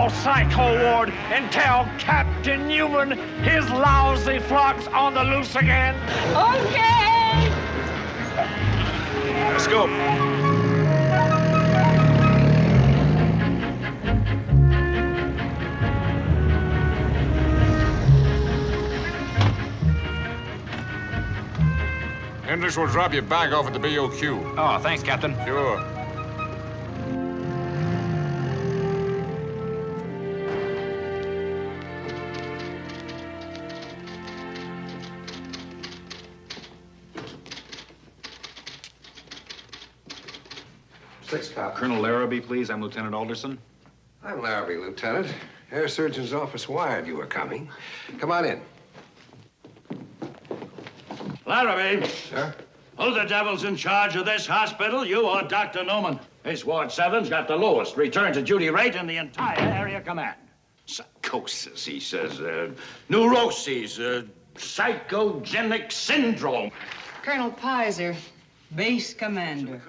small psycho ward and tell Captain Newman his lousy flock's on the loose again. Okay. Let's go. Hendricks will drop you back off at the BOQ. Oh, thanks, Captain. Sure. Six cop. Colonel Larrabee, please. I'm Lieutenant Alderson. I'm Larrabee, Lieutenant. Air Surgeon's office wired you were coming. Come on in. Larrabee. Sir? Who the devil's in charge of this hospital, you or Dr. Newman? This Ward 7's got the lowest return-to-duty rate in the entire area command. Psychosis, he says. Neuroses, psychogenic syndrome. Colonel Pizer, base commander,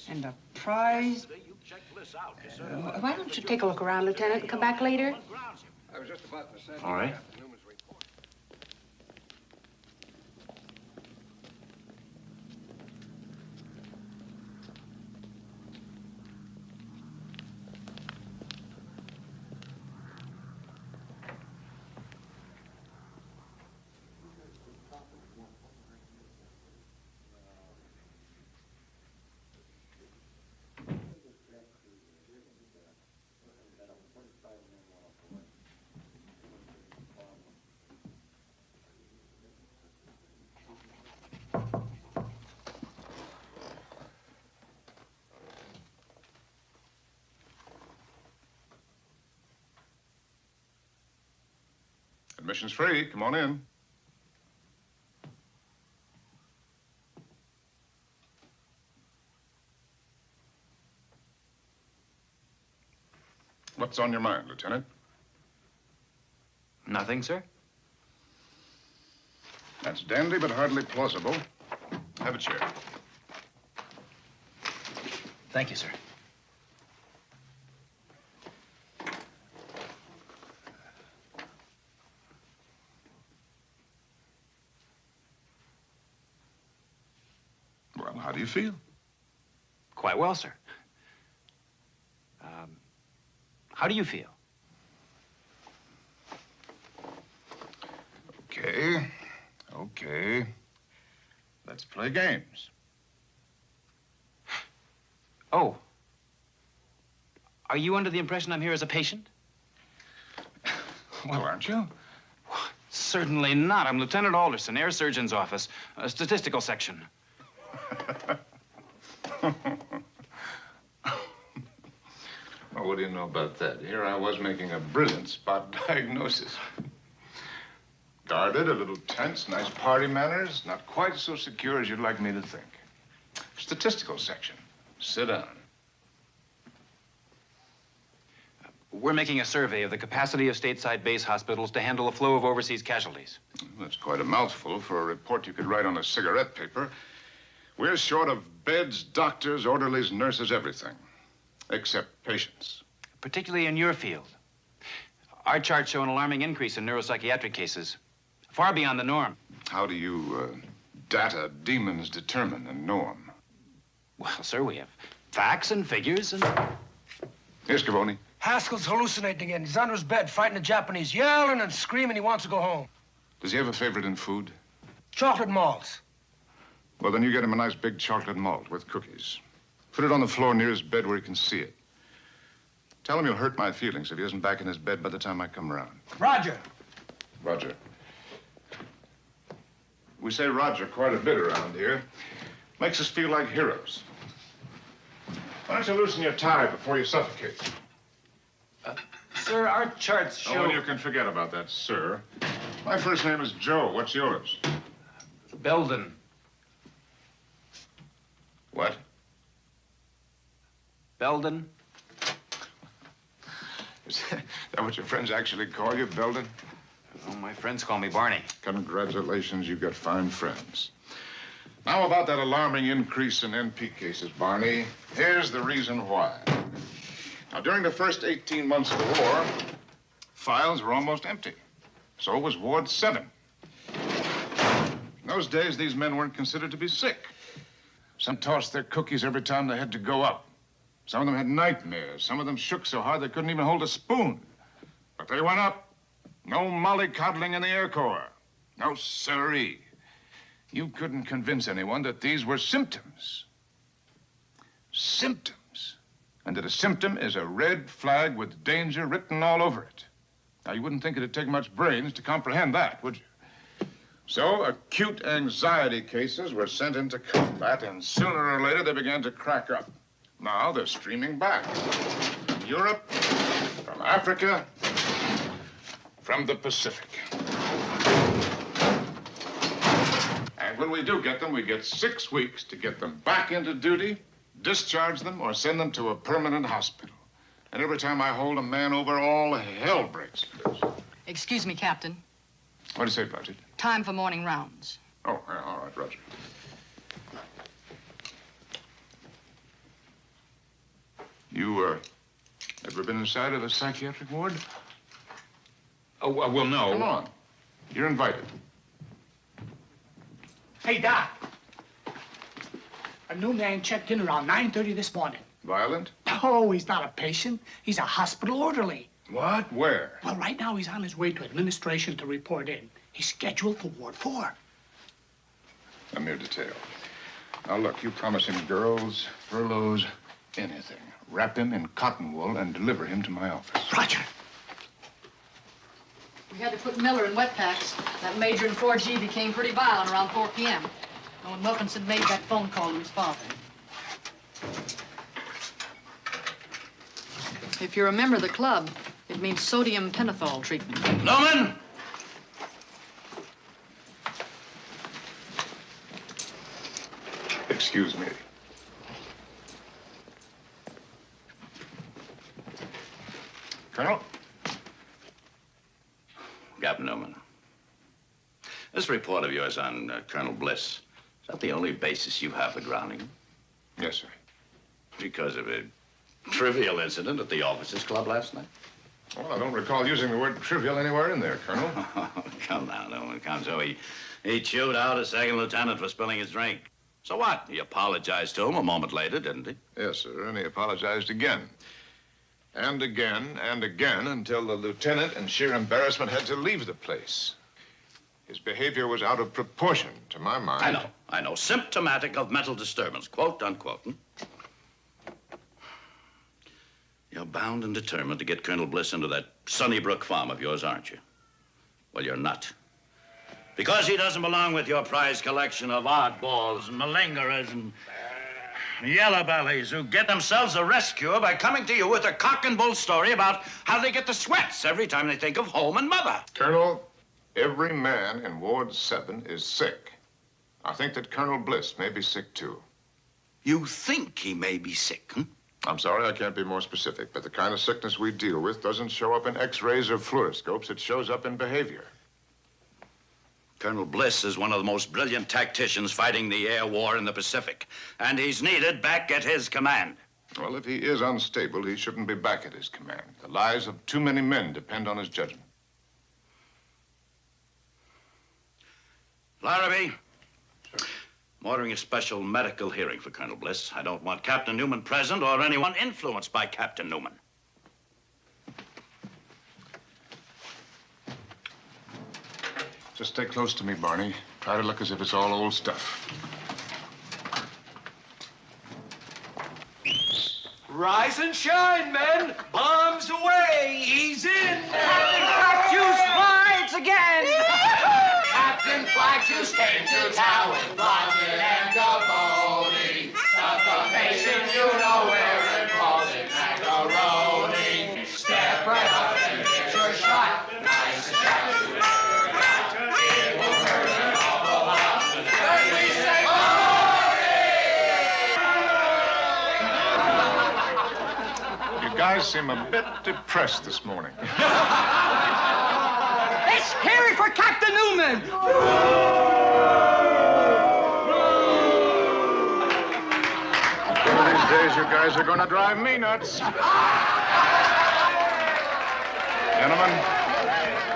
and a prize. Why don't you take a look around, Lieutenant, and come back later? I was just about to send All right. Newman's report. Admission's free. Come on in. What's on your mind, Lieutenant? Nothing, sir. That's dandy, but hardly plausible. Have a chair. Thank you, sir. Well, how do you feel? Quite well, sir. How do you feel? Okay. Okay. Let's play games. Oh. Are you under the impression I'm here as a patient? Well, aren't you? Certainly not. I'm Lieutenant Alderson, Air Surgeon's office, statistical section. Well, what do you know about that? Here I was making a brilliant spot diagnosis. Guarded, a little tense, nice party manners, not quite so secure as you'd like me to think. Statistical section. Sit down. We're making a survey of the capacity of stateside base hospitals to handle a flow of overseas casualties. That's quite a mouthful for a report you could write on a cigarette paper. We're short of beds, doctors, orderlies, nurses, everything. Except patients. Particularly in your field. Our charts show an alarming increase in neuropsychiatric cases, far beyond the norm. How do you data demons determine a norm? Well, sir, we have facts and figures and... Yes, Scavone. Haskell's hallucinating again. He's under his bed fighting the Japanese, yelling and screaming he wants to go home. Does he have a favorite in food? Chocolate malts. Well, then you get him a nice big chocolate malt with cookies. Put it on the floor near his bed where he can see it. Tell him you'll hurt my feelings if he isn't back in his bed by the time I come around. Roger. Roger. We say Roger quite a bit around here. Makes us feel like heroes. Why don't you loosen your tie before you suffocate? Sir, our charts show... Oh, you can forget about that, sir. My first name is Joe. What's yours? Belden. What? Belden. Is that what your friends actually call you, Belden? Oh, my friends call me Barney. Congratulations, you've got fine friends. Now about that alarming increase in NP cases, Barney. Here's the reason why. Now, during the first 18 months of the war, files were almost empty. So was Ward 7. In those days, these men weren't considered to be sick. Some tossed their cookies every time they had to go up. Some of them had nightmares. Some of them shook so hard they couldn't even hold a spoon. But they went up. No mollycoddling in the Air Corps. No siree. You couldn't convince anyone that these were symptoms. Symptoms. And that a symptom is a red flag with danger written all over it. Now, you wouldn't think it'd take much brains to comprehend that, would you? So, acute anxiety cases were sent into combat, and sooner or later they began to crack up. Now they're streaming back. From Europe, from Africa, from the Pacific. And when we do get them, we get 6 weeks to get them back into duty, discharge them, or send them to a permanent hospital. And every time I hold a man over, all hell breaks loose. Excuse me, Captain. What do you say, Bridget? Time for morning rounds. Oh, yeah, all right, Roger. You, ever been inside of a psychiatric ward? Oh, well, no. Come on. You're invited. Hey, Doc. A new man checked in around 9:30 this morning. Violent? Oh, he's not a patient. He's a hospital orderly. What? Where? Well, right now he's on his way to administration to report in. He's scheduled for Ward 4. A mere detail. Now, look, you promise him girls, furloughs, anything. Wrap him in cotton wool and deliver him to my office. Roger. We had to put Miller in wet packs. That major in 4G became pretty violent around 4 p.m. When Wilkinson made that phone call to his father. If you're a member of the club, it means sodium pentothal treatment. Newman! Excuse me. Colonel? Captain Newman. This report of yours on Colonel Bliss, is that the only basis you have for grounding him? Yes, sir. Because of a trivial incident at the officers' club last night? Well, I don't recall using the word trivial anywhere in there, Colonel. Oh, come now, Newman, come. So he chewed out a second lieutenant for spilling his drink. So what? He apologized to him a moment later, didn't he? Yes, sir, and he apologized again. And again and again until the lieutenant, in sheer embarrassment, had to leave the place. His behavior was out of proportion, to my mind. I know. Symptomatic of mental disturbance, quote, unquote. You're bound and determined to get Colonel Bliss into that Sunnybrook farm of yours, aren't you? Well, you're not. Because he doesn't belong with your prize collection of oddballs and malingerers and yellow bellies who get themselves a rescue by coming to you with a cock and bull story about how they get the sweats every time they think of home and mother. Colonel, every man in Ward 7 is sick. I think that Colonel Bliss may be sick, too. You think he may be sick, hmm? I'm sorry, I can't be more specific, but the kind of sickness we deal with doesn't show up in X-rays or fluoroscopes. It shows up in behavior. Colonel Bliss is one of the most brilliant tacticians fighting the air war in the Pacific, and he's needed back at his command. Well, if he is unstable, he shouldn't be back at his command. The lives of too many men depend on his judgment. Larrabee, I'm ordering a special medical hearing for Colonel Bliss. I don't want Captain Newman present or anyone influenced by Captain Newman. Just stay close to me, Barney. Try to look as if it's all old stuff. Rise and shine, men. Bombs away. Ease in. Captain Flag Juice rides again. Captain Flag Juice came to town with blondie and a bony. Suffocation, you know where it falls in macaroni. Step right up and get your shot. Nice and sharp. It will hurt an awful lot. Then we say, You guys seem a bit depressed this morning. Let's hear it for Captain Newman. One of these days, you guys guys are gonna drive me nuts. Gentlemen,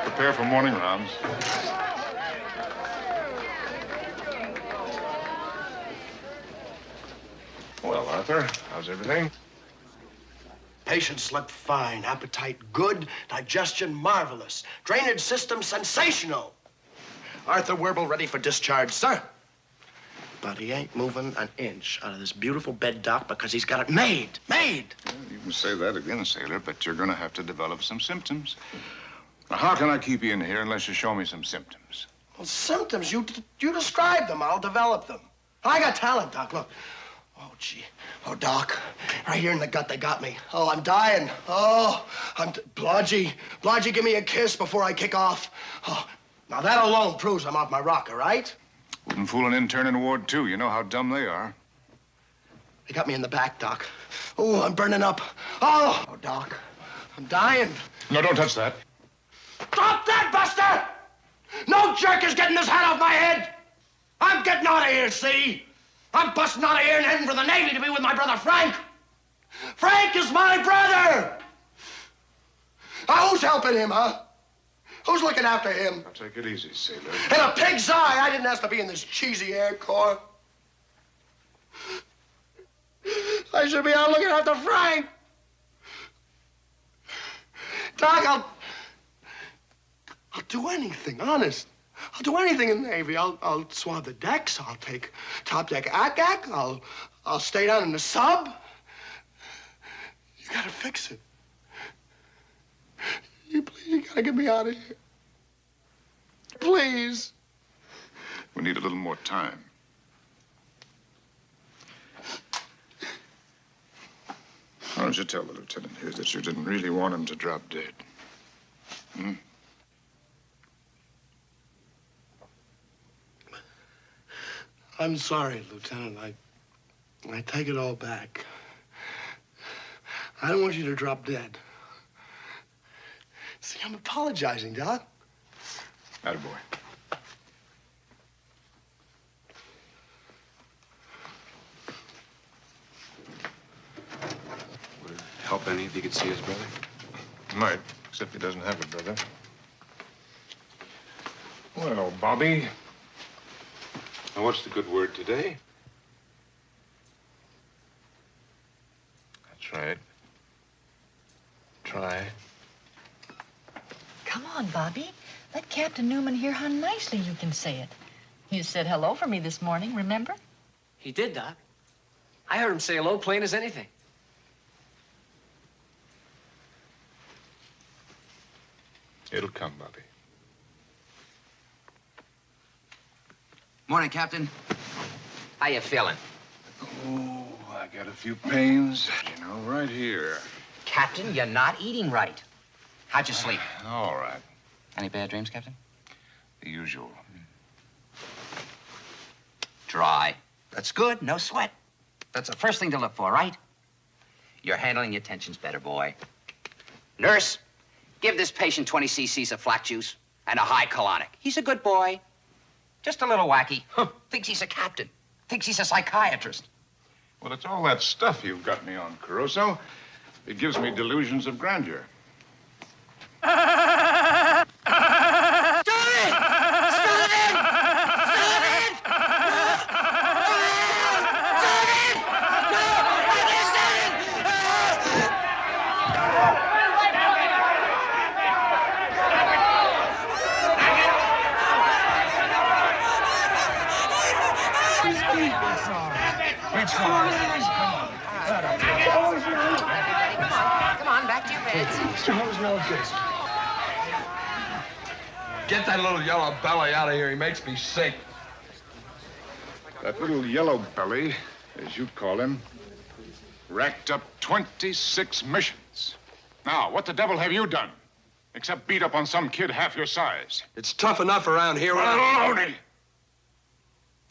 prepare for morning rounds. Well, Arthur, how's everything? Patient slept fine, appetite good, digestion marvelous, drainage system sensational. Arthur Werble ready for discharge, sir. But he ain't moving an inch out of this beautiful bed, Doc, because he's got it made. Made! Well, you can say that again, sailor, but you're gonna have to develop some symptoms. Now, how can I keep you in here unless you show me some symptoms? Well, symptoms, you describe them. I'll develop them. I got talent, Doc. Look. Oh, gee. Oh, Doc. Right here in the gut, they got me. Oh, I'm dying. Oh, Blodgey. Blodgey, give me a kiss before I kick off. Oh, now that alone proves I'm off my rocker, right? Wouldn't fool an intern in Ward 2. You know how dumb they are. They got me in the back, Doc. Oh, I'm burning up. Oh, Doc. I'm dying. No, don't touch that. Drop that, Buster! No jerk is getting this hat off my head. I'm getting out of here, see? I'm busting out of here and heading for the Navy to be with my brother Frank. Frank is my brother! Who's helping him, huh? Who's looking after him? Now, take it easy, sailor. In a pig's eye, I didn't ask to be in this cheesy Air Corps. I should be out looking after Frank. Doc, I'll do anything, honest. I'll do anything in the Navy. I'll swab the decks. I'll take top deck ack-ack. I'll stay down in the sub. You gotta fix it. You gotta get me out of here. Please. We need a little more time. Why don't you tell the lieutenant here that you didn't really want him to drop dead? Hmm? I'm sorry, Lieutenant. I take it all back. I don't want you to drop dead. See, I'm apologizing, Doc. Attaboy. Would it help any if you could see his brother? Might, except he doesn't have a brother. Well, Bobby. Now, what's the good word today? That's right. Try. Come on, Bobby. Let Captain Newman hear how nicely you can say it. You said hello for me this morning, remember? He did, Doc. I heard him say hello plain as anything. It'll come, Bobby. Morning, Captain. How you feeling? Oh, I got a few pains, you know, right here. Captain, you're not eating right. How'd you sleep? All right. Any bad dreams, Captain? The usual. Dry. That's good. No sweat. That's the first thing to look for, right? You're handling your tensions better, boy. Nurse, give this patient 20 cc's of flat juice and a high colonic. He's a good boy. Just a little wacky. Thinks he's a captain. Thinks he's a psychiatrist. Well, it's all that stuff you've got me on, Caruso. It gives me delusions of grandeur. Stop it! Stop it! Stop it! Stop it! No! I can't Come on, back to your beds. Get that little yellow belly out of here. He makes me sick. That little yellow belly, as you'd call him, racked up 26 missions. Now, what the devil have you done? Except beat up on some kid half your size. It's tough enough around here. Baloney!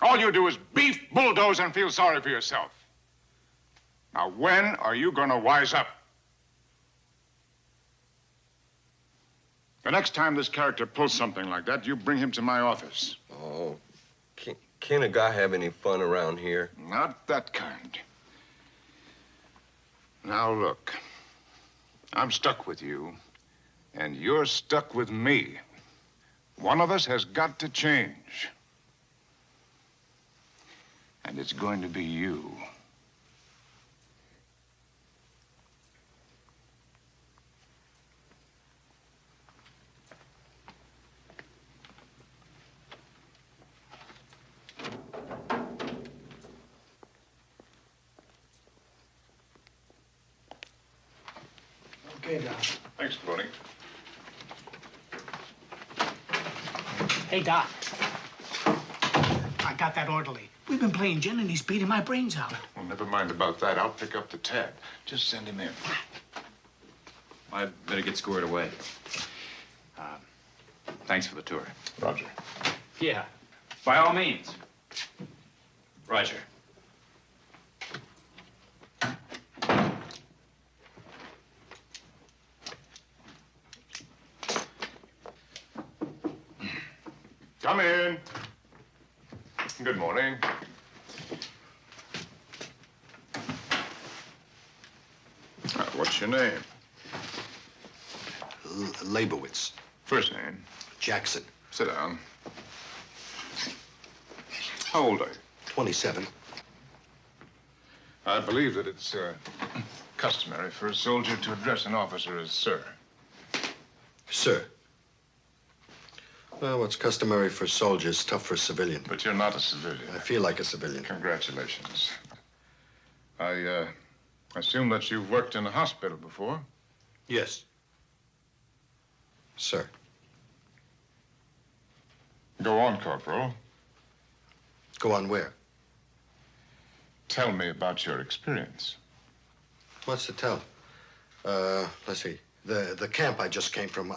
All you do is beef, bulldoze, and feel sorry for yourself. Now, when are you going to wise up? The next time this character pulls something like that, you bring him to my office. Oh, can't a guy have any fun around here? Not that kind. Now, look. I'm stuck with you, and you're stuck with me. One of us has got to change. And it's going to be you. Okay, Doc. Thanks, Brody. Hey, Doc. I got that orderly. We've been playing gin and he's beating my brains out. Well, never mind about that. I'll pick up the tab. Just send him in. I better get squared away. Thanks for the tour. Roger. Yeah, by all means. Roger. Come in. Good morning. What's your name? Leibowitz. First name? Jackson. Sit down. How old are you? 27. I believe that it's customary for a soldier to address an officer as sir. Sir. Well, what's customary for soldiers, tough for a civilian. But you're not a civilian. I feel like a civilian. Congratulations. I assume that you've worked in a hospital before? Yes. Sir. Go on, Corporal. Go on where? Tell me about your experience. What's to tell? Let's see. The camp I just came from,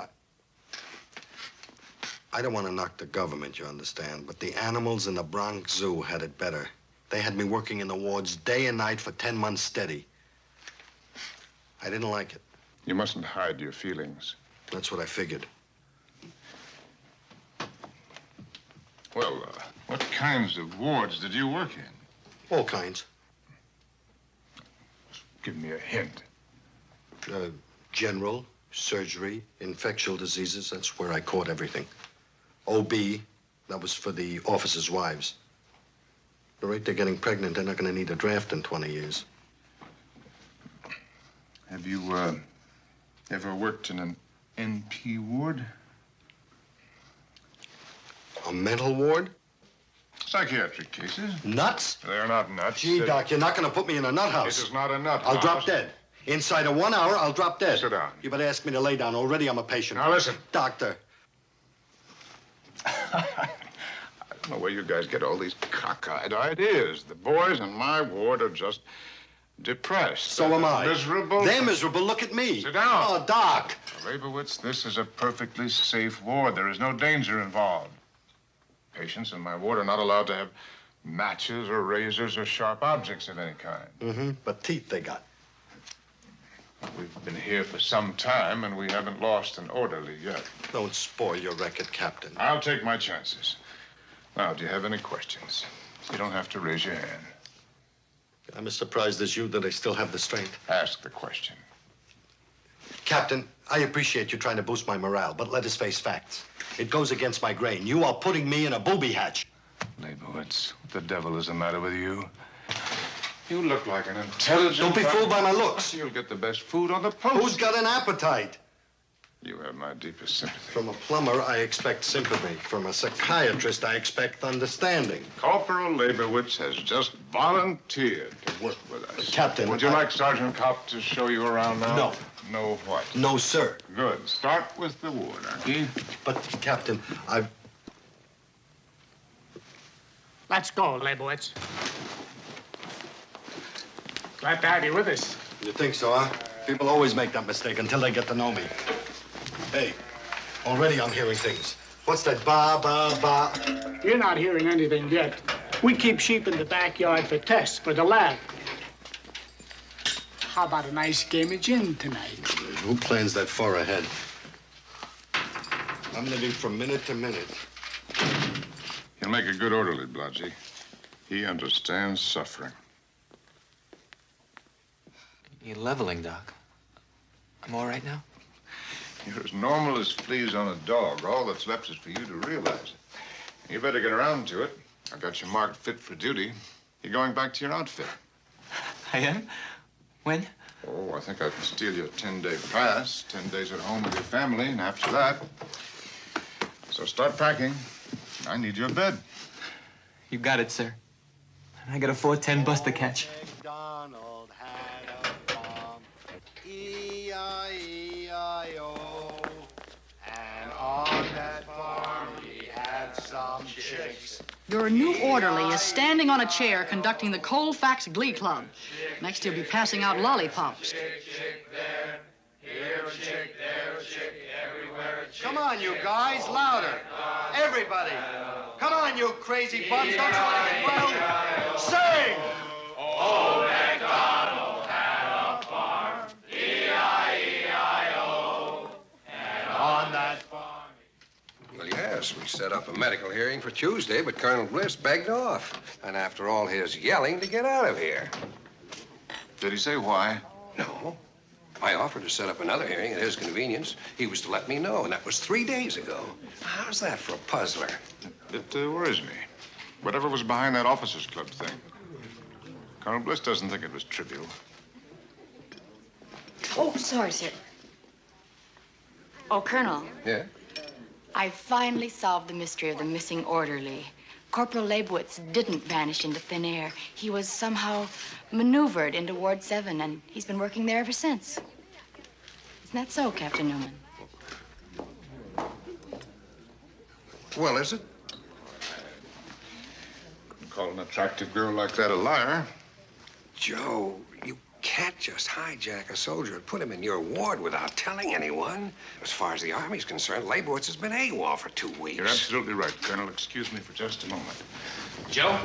I don't want to knock the government, you understand, but the animals in the Bronx Zoo had it better. They had me working in the wards day and night for 10 months steady. I didn't like it. You mustn't hide your feelings. That's what I figured. Well, what kinds of wards did you work in? All kinds. Give me a hint. General, surgery, infectious diseases, that's where I caught everything. OB, that was for the officers' wives. The rate they're getting pregnant, they're not going to need a draft in 20 years. Have you, ever worked in an NP ward? A mental ward? Psychiatric cases. Nuts? They're not nuts. Gee, Doc, you're not going to put me in a nut house. It is not a nut I'll house. drop dead. Inside of 1 hour, I'll drop dead. Sit down. You better ask me to lay down. Already I'm a patient. Now, listen. Doctor. I don't know where you guys get all these cockeyed ideas. The boys in my ward are just depressed. So am I. Miserable. They're miserable. Look at me. Sit down. Oh, Doc. Leibowitz, this is a perfectly safe ward. There is no danger involved. Patients in my ward are not allowed to have matches or razors or sharp objects of any kind. Mm-hmm. But teeth they got. We've been here for some time, and we haven't lost an orderly yet. Don't spoil your record, Captain. I'll take my chances. Now, do you have any questions? You don't have to raise your hand. I'm as surprised as you that I still have the strength. Ask the question. Captain, I appreciate you trying to boost my morale, but let us face facts. It goes against my grain. You are putting me in a booby hatch. Leibowitz, what the devil is the matter with you? You look like an intelligent... Don't be fooled by my looks. You'll get the best food on the post. Who's got an appetite? You have my deepest sympathy. From a plumber, I expect sympathy. From a psychiatrist, I expect understanding. Corporal Leibowitz has just volunteered to work with us. Captain, Would you like Sergeant Kopp to show you around now? No. No what? No, sir. Good. Start with the ward, Archie. But, Captain, I've... Let's go, Leibowitz. Glad to have you with us. You think so, huh? People always make that mistake until they get to know me. Hey, already I'm hearing things. What's that ba, ba, ba? You're not hearing anything yet. We keep sheep in the backyard for tests, for the lab. How about a nice game of gin tonight? Who plans that far ahead? I'm living from minute to minute. He'll make a good orderly, Blodgett. He understands suffering. You're leveling, Doc. I'm all right now? You're as normal as fleas on a dog. All that's left is for you to realize it. You better get around to it. I've got you marked fit for duty. You're going back to your outfit. I am? When? Oh, I think I can steal you a 10-day pass. 10 days at home with your family, and after that. So start packing. I need your bed. You got it, sir. I got a 410 bus to catch. MacDonald had a farm, E-I-E-I-O. And on that farm he had some chicks. Your new orderly is standing on a chair conducting the Colfax Glee Club. Next, he'll be passing out lollipops. Come on, you guys, louder. Everybody. Come on, you crazy bums. Don't you want to get well? Sing! Old MacDonald had a farm, E-I-E-I-O. And on that farm... Well, yes, we set up a medical hearing for Tuesday, but Colonel Bliss begged off. And after all his yelling to get out of here. Did he say why? No. I offered to set up another hearing at his convenience. He was to let me know, and that was 3 days ago. How's that for a puzzler? It worries me. Whatever was behind that officers' club thing. Colonel Bliss doesn't think it was trivial. Oh, sorry, sir. Oh, Colonel. Yeah? I finally solved the mystery of the missing orderly. Corporal Leibowitz didn't vanish into thin air. He was somehow maneuvered into Ward 7, and he's been working there ever since. Isn't that so, Captain Newman? Well, is it? Couldn't call an attractive girl like that a liar. Joe, you can't just hijack a soldier and put him in your ward without telling anyone. As far as the Army's concerned, Leibowitz has been AWOL for 2 weeks. You're absolutely right, Colonel. Excuse me for just a moment. Joe?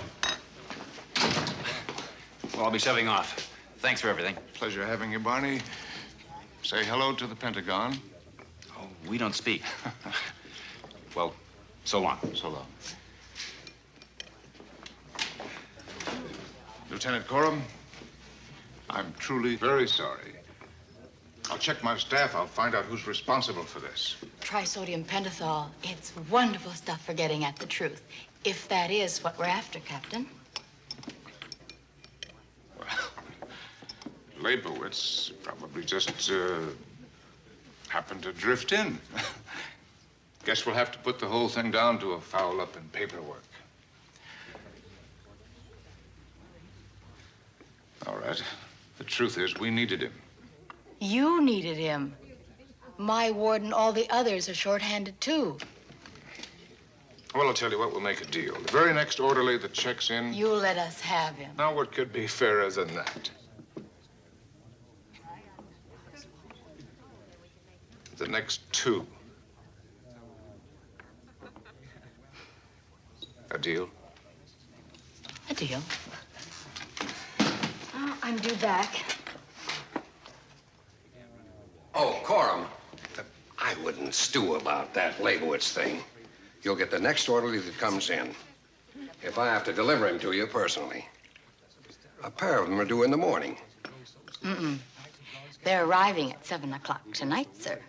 Well, I'll be shoving off. Thanks for everything. Pleasure having you, Barney. Say hello to the Pentagon. Oh, we don't speak. Well, so long. So long. Lieutenant Coram, I'm truly very sorry. I'll check my staff. I'll find out who's responsible for this. Trisodium pentothal. It's wonderful stuff for getting at the truth. If that is what we're after, Captain. Leibowitz probably just happened to drift in. Guess we'll have to put the whole thing down to a foul-up in paperwork. All right. The truth is, we needed him. You needed him. My ward and all the others are short-handed, too. Well, I'll tell you what, we'll make a deal. The very next orderly that checks in... You'll let us have him. Now, what could be fairer than that? The next 2. A deal? A deal. Oh, I'm due back. Oh, Coram, I wouldn't stew about that Leibowitz thing. You'll get the next orderly that comes in. If I have to deliver him to you personally. A pair of them are due in the morning. Mm-mm. They're arriving at 7 o'clock tonight, sir.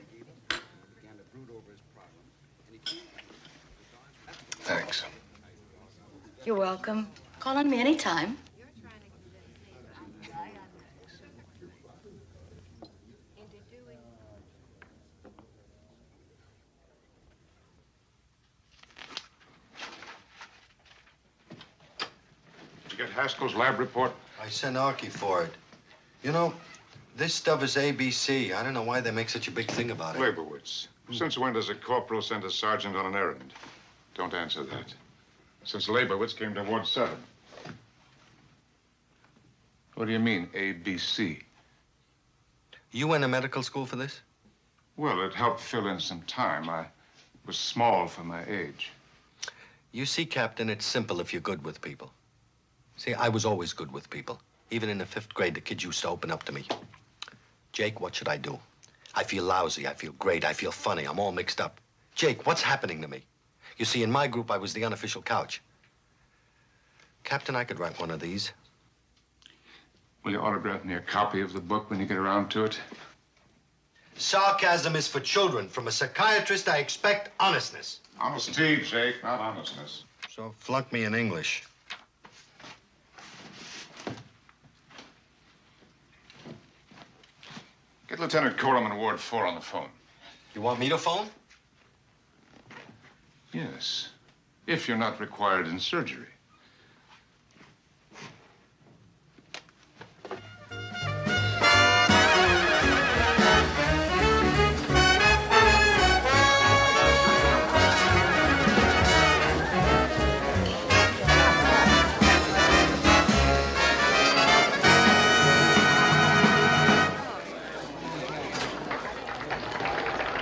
Thanks. You're welcome. Call on me anytime. Did you get Haskell's lab report? I sent Archie for it. You know, this stuff is ABC. I don't know why they make such a big thing about it. Leibowitz. Since when does a corporal send a sergeant on an errand? Don't answer that. Since Leibowitz came to Ward 7. What do you mean, ABC? You went to medical school for this? Well, it helped fill in some time. I was small for my age. You see, Captain, it's simple if you're good with people. See, I was always good with people. Even in the 5th grade, the kids used to open up to me. Jake, what should I do? I feel lousy, I feel great, I feel funny, I'm all mixed up. Jake, what's happening to me? You see, in my group, I was the unofficial couch. Captain, I could write one of these. Will you autograph me a copy of the book when you get around to it? Sarcasm is for children. From a psychiatrist, I expect honestness. Honesty, Jake, not honestness. So flunk me in English. Get Lieutenant Corum in Ward 4 on the phone. You want me to phone? Yes, if you're not required in surgery.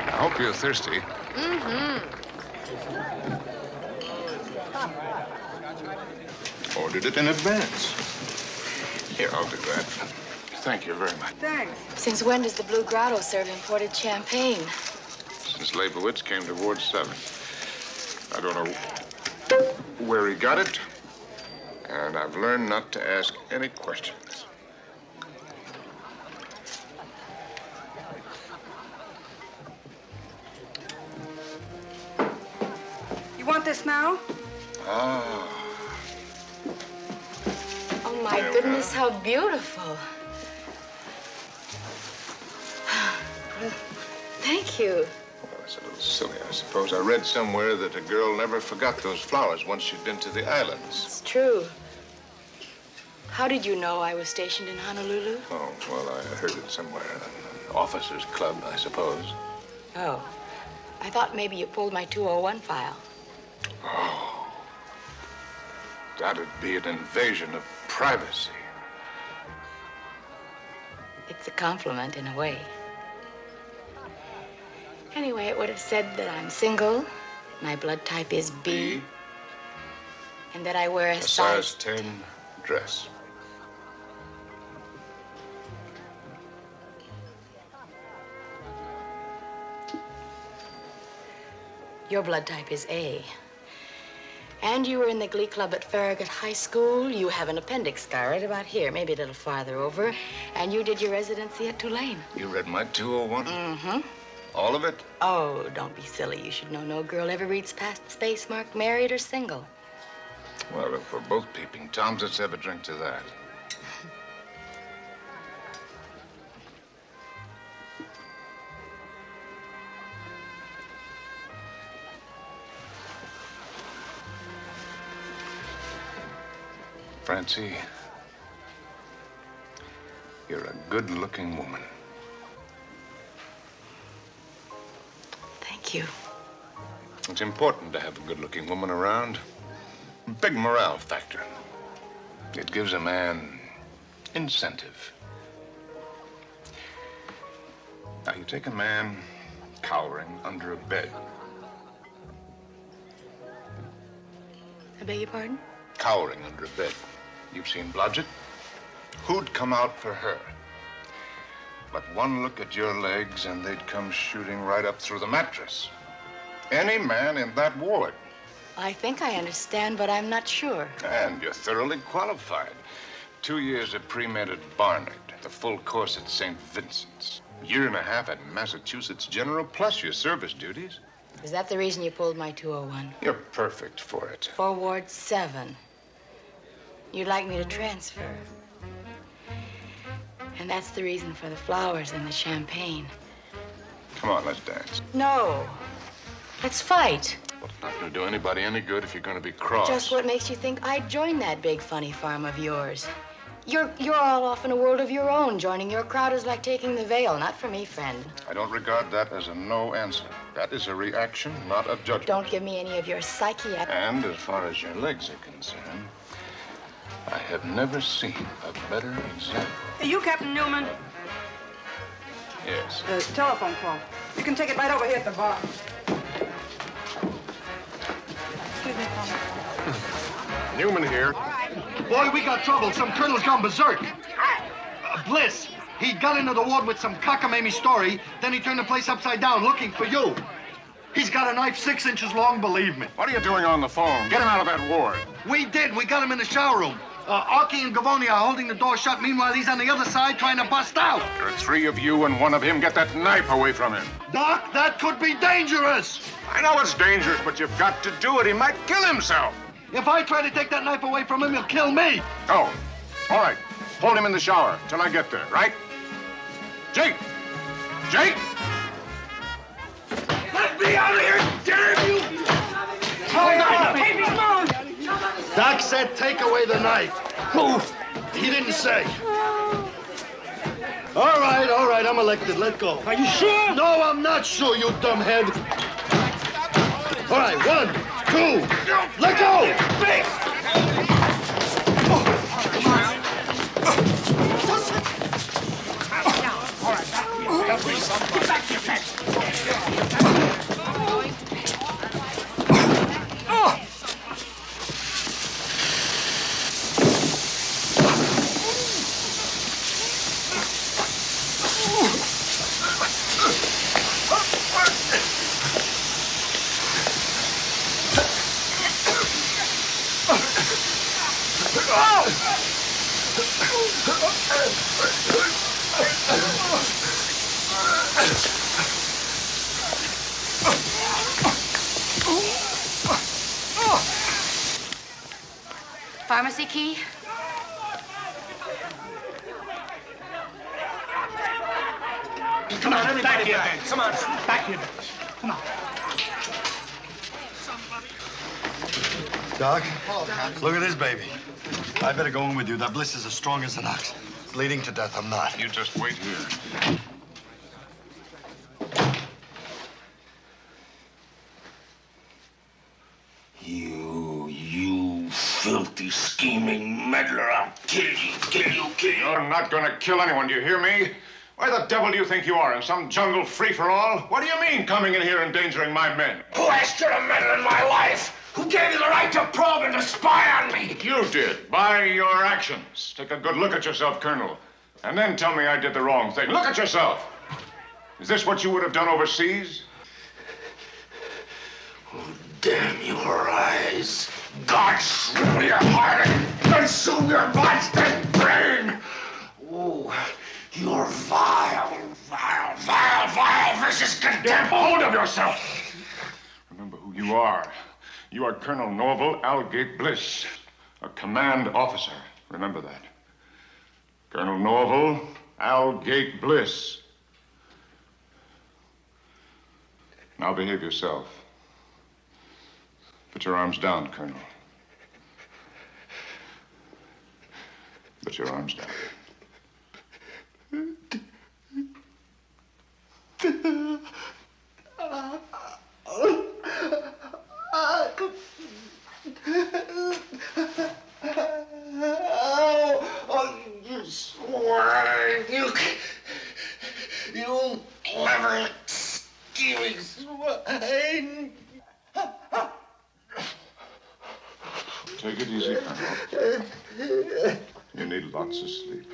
I hope you're thirsty. Ordered it in advance. Here, I'll do that. Thank you very much. Thanks. Since when does the Blue Grotto serve imported champagne? Since Leibowitz came to Ward 7. I don't know where he got it, and I've learned not to ask any questions. You want this now? Ah. Oh, my goodness, how beautiful. Thank you. Well, that's a little silly, I suppose. I read somewhere that a girl never forgot those flowers once she'd been to the islands. It's true. How did you know I was stationed in Honolulu? Oh, well, I heard it somewhere. An officers' club, I suppose. Oh. I thought maybe you pulled my 201 file. Oh. That'd be an invasion of privacy. It's a compliment in a way. Anyway, it would have said that I'm single, my blood type is B, and that I wear a size 10 dress. Your blood type is A. And you were in the glee club at Farragut High School. You have an appendix scar right about here, maybe a little farther over. And you did your residency at Tulane. You read my 201? Mm-hmm. All of it? Oh, don't be silly. You should know no girl ever reads past the space mark married or single. Well, if we're both peeping Toms, let's have a drink to that. Francie, you're a good-looking woman. Thank you. It's important to have a good-looking woman around. Big morale factor. It gives a man incentive. Now, you take a man cowering under a bed. I beg your pardon? Cowering under a bed. You've seen Blodgett? Who'd come out for her? But one look at your legs and they'd come shooting right up through the mattress. Any man in that ward. I think I understand, but I'm not sure. And you're thoroughly qualified. 2 years of pre-med at Barnard, the full course at St. Vincent's. Year and a half at Massachusetts General, plus your service duties. Is that the reason you pulled my 201? You're perfect for it. For Ward 7. You'd like me to transfer. And that's the reason for the flowers and the champagne. Come on, let's dance. No. Let's fight. Well, it's not going to do anybody any good if you're going to be cross. Just what makes you think I'd join that big funny farm of yours? You're all off in a world of your own. Joining your crowd is like taking the veil. Not for me, friend. I don't regard that as a no answer. That is a reaction, not a judgment. Don't give me any of your psychiatric... And as far as your legs are concerned, I have never seen a better example. Hey, you, Captain Newman. Yes. The telephone call. You can take it right over here at the bar. Excuse me, Paul. Newman here. All right. Boy, we got trouble. Some colonel's gone berserk. Bliss. He got into the ward with some cockamamie story, then he turned the place upside down looking for you. He's got a knife 6 inches long, believe me. What are you doing on the phone? Get him out of that ward. We did. We got him in the shower room. Archie and Gavoni are holding the door shut. Meanwhile, he's on the other side trying to bust out. There are 3 of you and 1 of him. Get that knife away from him. Doc, that could be dangerous. I know it's dangerous, but you've got to do it. He might kill himself. If I try to take that knife away from him, he'll kill me. Oh, all right. Hold him in the shower till I get there, right? Jake! Jake! Let me out of here, damn you! Doc said take away the knife. Who? He didn't say. All right, I'm elected. Let go. Are you sure? No, I'm not sure, you dumbhead. All right, 1, 2, let go! Get back to your bed. Pharmacy key? Come on, back here, Ben. Come on, back here, Ben. Come on. Doc, look at this baby. I better go in with you. That blister's as strong as an ox. Bleeding to death, I'm not. You just wait here. You filthy, scheming meddler. I'll kill you. You're not gonna kill anyone, do you hear me? Why the devil do you think you are, in some jungle free-for-all? What do you mean, coming in here endangering my men? Who asked you to meddle in my life? Who gave you the right to probe and to spy on me? You did, by your actions. Take a good look at yourself, Colonel, and then tell me I did the wrong thing. Look at yourself. Is this what you would have done overseas? Damn your eyes. God shrivel your heart and consume your monster brain. Oh, you're vile, vicious contempt. Get hold of yourself. Remember who you are. You are Colonel Norval Algate Bliss, a command officer. Remember that. Colonel Norval Algate Bliss. Now behave yourself. Put your arms down, Colonel. Put your arms down. Oh, you swine. You clever, scheming swine. Take it easy, Colonel. You need lots of sleep.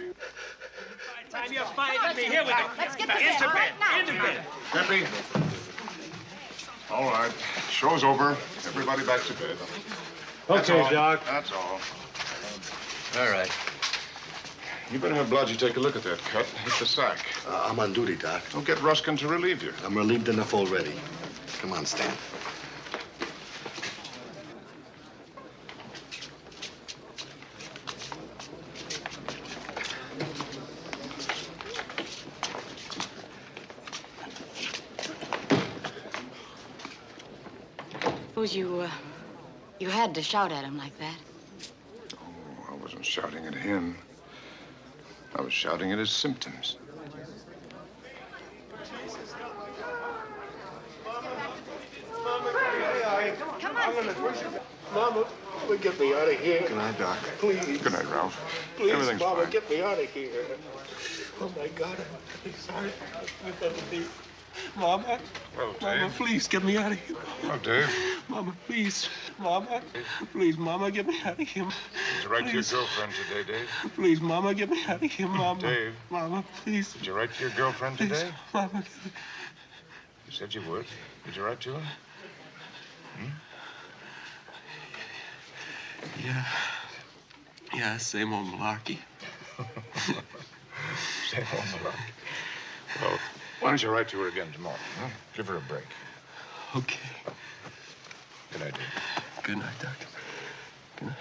Time you're fighting me. Here we go. Let's get to bed right now. Into bed. Peppy. All right. Show's over. Everybody back to bed. That's Okay, all. Doc. That's all. All right. You better have Blodgett take a look at that cut. Hit the sack. I'm on duty, Doc. Don't get Ruskin to relieve you. I'm relieved enough already. Come on, Stan. Suppose you had to shout at him like that. Oh, I wasn't shouting at him. I was shouting at his symptoms. Come on. Mama, get me out of here. Good night, Doc. Please. Good night, Ralph. Please, Everything's Mama, fine. get me out of here. Oh, my God. I'm sorry. Mama. Well, Dave. Mama, please, get me out of here. Oh, Dave. Mama, please. Mama. Please, Mama, get me out of here. Did you write to your girlfriend today, Dave? Please, Mama, get me out of here, Mama. Dave. Mama, please. Did you write to your girlfriend Please, today? Mama. You said you would. Did you write to her? Yeah. Yeah, same old malarkey. Same old malarkey. Well, why don't you write to her again tomorrow? Huh? Give her a break. Okay. Good idea. Good night, Doctor. Good night.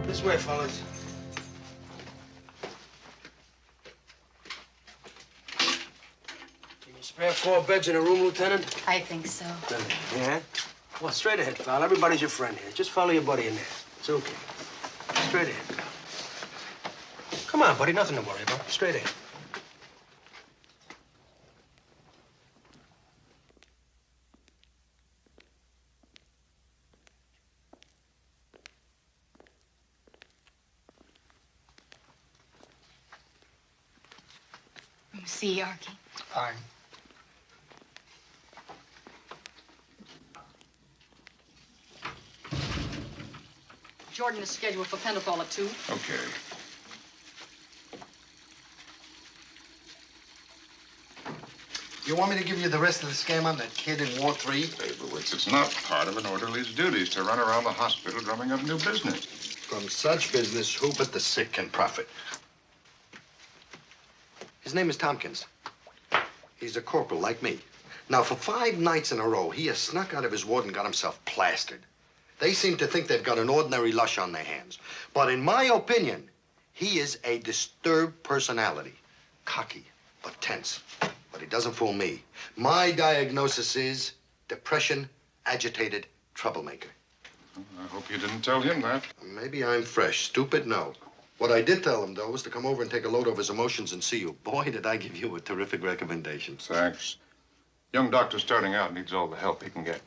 This way, fellas. Can you spare 4 beds in a room, Lieutenant? I think so. Yeah? Well, straight ahead, pal. Everybody's your friend here. Just follow your buddy in there. It's okay. Straight ahead, pal. Come on, buddy. Nothing to worry about. Straight ahead. Room C, Arky. Fine. Jordan is scheduled for Pentothal at 2. Okay. You want me to give you the rest of the scam on that kid in War 3? Leibowitz, it's not part of an orderly's duties to run around the hospital drumming up new business. From such business, who but the sick can profit? His name is Tompkins. He's a corporal like me. Now, for 5 nights in a row, he has snuck out of his ward and got himself plastered. They seem to think they've got an ordinary lush on their hands. But in my opinion, he is a disturbed personality. Cocky, but tense. But he doesn't fool me. My diagnosis is depression, agitated, troublemaker. I hope you didn't tell him that. Maybe I'm fresh. Stupid, no. What I did tell him, though, was to come over and take a load off his emotions and see you. Boy, did I give you a terrific recommendation. Thanks. Young doctor starting out needs all the help he can get.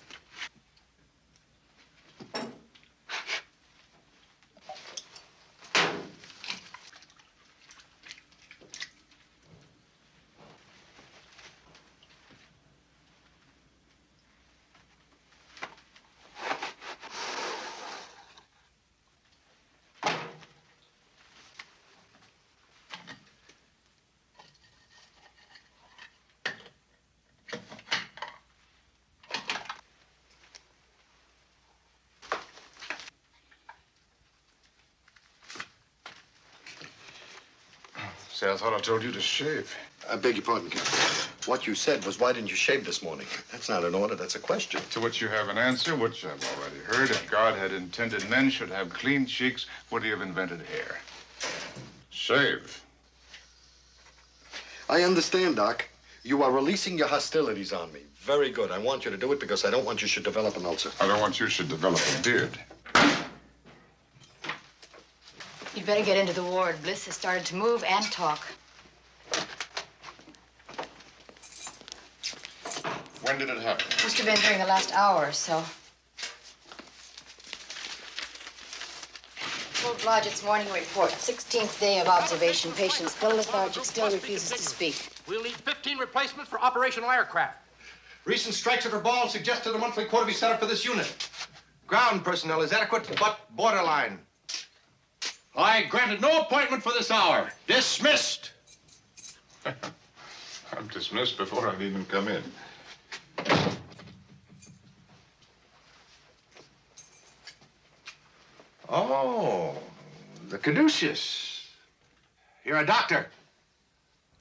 Say, I thought I told you to shave. I beg your pardon, Captain. What you said was, why didn't you shave this morning? That's not an order, that's a question. To which you have an answer, which I've already heard. If God had intended men should have clean cheeks, would he have invented hair? Shave. I understand, Doc. You are releasing your hostilities on me. Very good. I want you to do it because I don't want you should develop an ulcer. I don't want you should develop a beard. You'd better get into the ward. Bliss has started to move and talk. When did it happen? Must have been during the last hour or so. Full Blodgett's morning report. 16th day of observation. Patient still lethargic, still refuses to speak. We'll need 15 replacements for operational aircraft. Recent strikes at her ball suggested a monthly quota be set up for this unit. Ground personnel is adequate, but borderline. I granted no appointment for this hour. Dismissed. I'm dismissed before I've even come in. Oh, the caduceus. You're a doctor.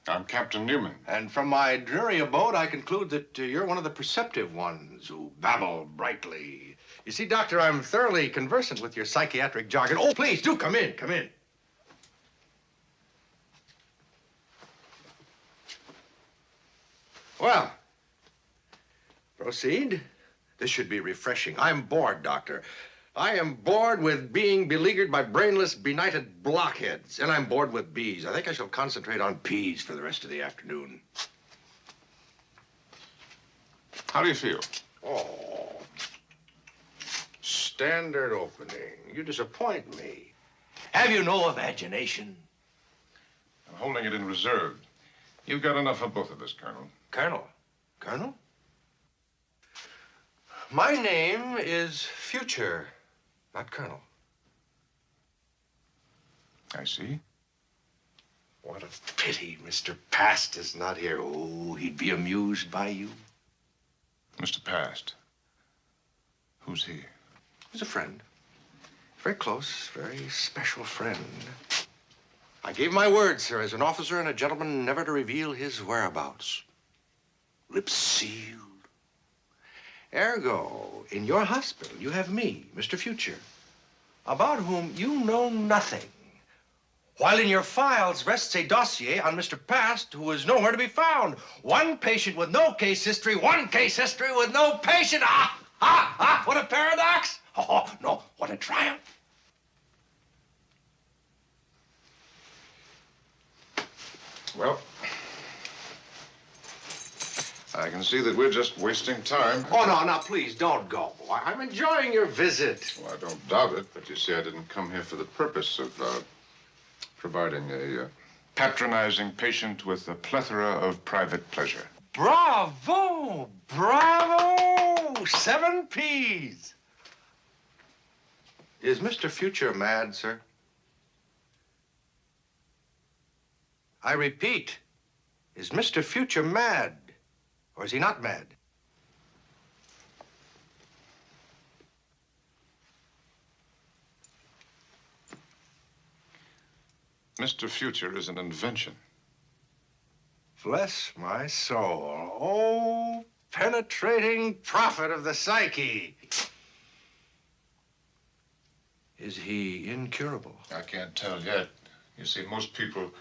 I'm Captain Newman. And from my dreary abode, I conclude that you're one of the perceptive ones who babble brightly, You see, Doctor, I'm thoroughly conversant with your psychiatric jargon. Oh, please, do come in, come in. Well, proceed. This should be refreshing. I'm bored, Doctor. I am bored with being beleaguered by brainless, benighted blockheads. And I'm bored with bees. I think I shall concentrate on peas for the rest of the afternoon. How do you feel? Oh, standard opening. You disappoint me. Have you no imagination? I'm holding it in reserve. You've got enough of both of us, Colonel. Colonel? Colonel? My name is Future, not Colonel. I see. What a pity Mr. Past is not here. Oh, he'd be amused by you. Mr. Past. Who's he? He's a friend. Very close, very special friend. I gave my word, sir, as an officer and a gentleman, never to reveal his whereabouts. Lips sealed. Ergo, in your hospital, you have me, Mr. Future, about whom you know nothing. While in your files rests a dossier on Mr. Past, who is nowhere to be found. One patient with no case history, one case history with no patient. Ah, ah, ah, what a paradox. Oh, no, what a triumph. Well, I can see that we're just wasting time. Oh, no, now, please, don't go. I'm enjoying your visit. Well, I don't doubt it, but you see, I didn't come here for the purpose of providing a patronizing patient with a plethora of private pleasure. Bravo! Bravo! 7 Ps. Is Mr. Future mad, sir? I repeat, is Mr. Future mad? Or is he not mad? Mr. Future is an invention. Bless my soul. Oh, penetrating prophet of the psyche. Is he incurable? I can't tell yet. You see, most people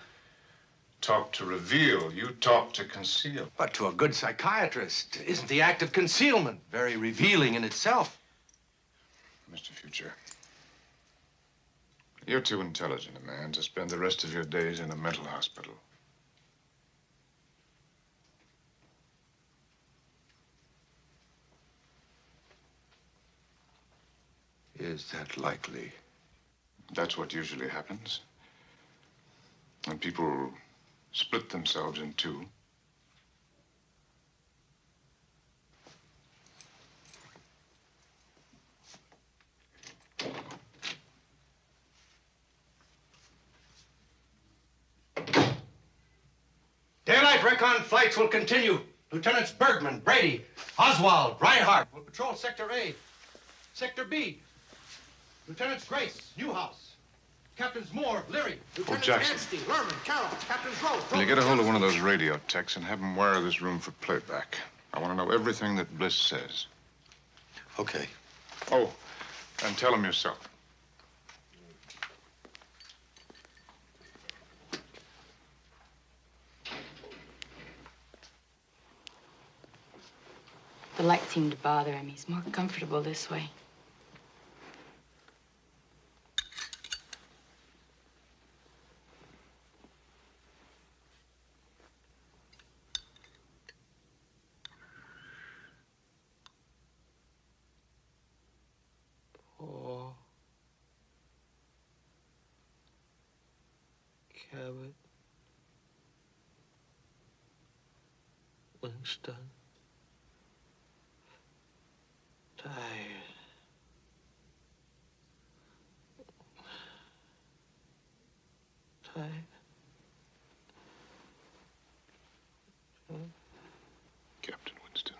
talk to reveal. You talk to conceal. But to a good psychiatrist, isn't the act of concealment very revealing in itself? Mr. Future, you're too intelligent a man to spend the rest of your days in a mental hospital. Is that likely? That's what usually happens. When people split themselves in two. Daylight recon flights will continue. Lieutenants Bergman, Brady, Oswald, Reinhardt will patrol Sector A. Sector B. Lieutenants Grace, Newhouse. Captains Moore, Leary. Lieutenants Jackson. Anstey, Lerman, Carroll. Captains Rowe. Will you get a hold of one of those radio techs and have them wire this room for playback? I want to know everything that Bliss says. Okay. Oh, and tell him yourself. The light seemed to bother him. He's more comfortable this way. Paul. Cabot. Winston. Tired. Tired. Captain Winston.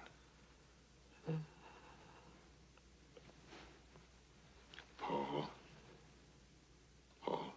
Paul. Paul.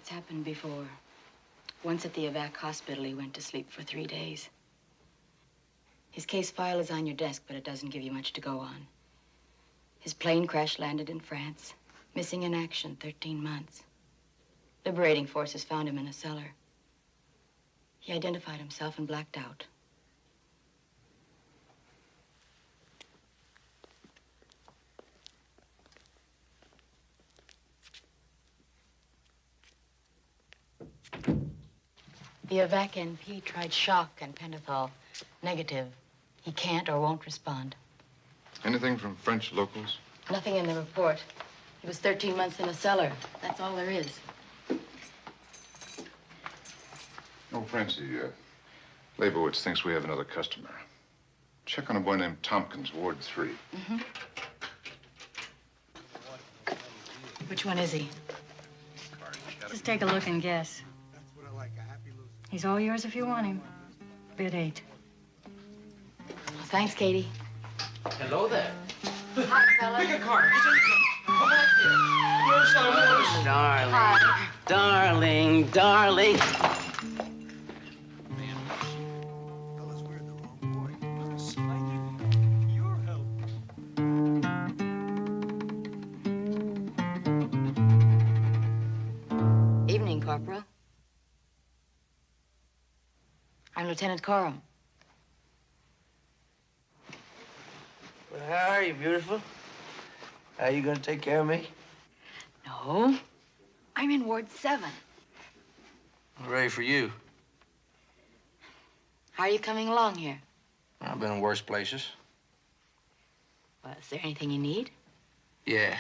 It's happened before. Once at the evac hospital, he went to sleep for 3 days. His case file is on your desk, but it doesn't give you much to go on. His plane crash landed in France. Missing in action, 13 months. Liberating forces found him in a cellar. He identified himself and blacked out. The evac NP tried shock and pentothal. Negative. He can't or won't respond. Anything from French locals? Nothing in the report. He was 13 months in a cellar. That's all there is. Oh, Francie, Leibowitz thinks we have another customer. Check on a boy named Tompkins, Ward 3. Mm-hmm. Which one is he? Just take a look and guess. He's all yours if you want him. Bid 8. Well, thanks, Katie. Hello there. Hi, fella. Pick a card. Come back here. Where's our darling? Hi. Darling, darling. Evening, Corporal. I'm Lieutenant Coram. Well, how are you, beautiful? How you gonna take care of me? No. I'm in Ward 7. I'm ready for you. How are you coming along here? I've been in worse places. Well, is there anything you need? Yeah.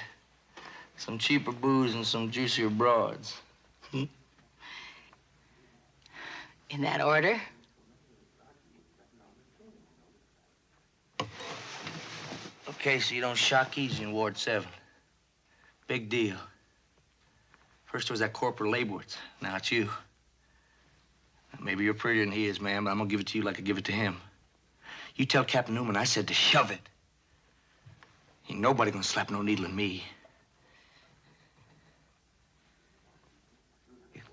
Some cheaper booze and some juicier broads. In that order? Okay, so you don't shock easy in Ward 7. Big deal. First was that Corporal Leibowitz. Now it's you. Maybe you're prettier than he is, man, but I'm gonna give it to you like I give it to him. You tell Captain Newman I said to shove it. Ain't nobody gonna slap no needle in me.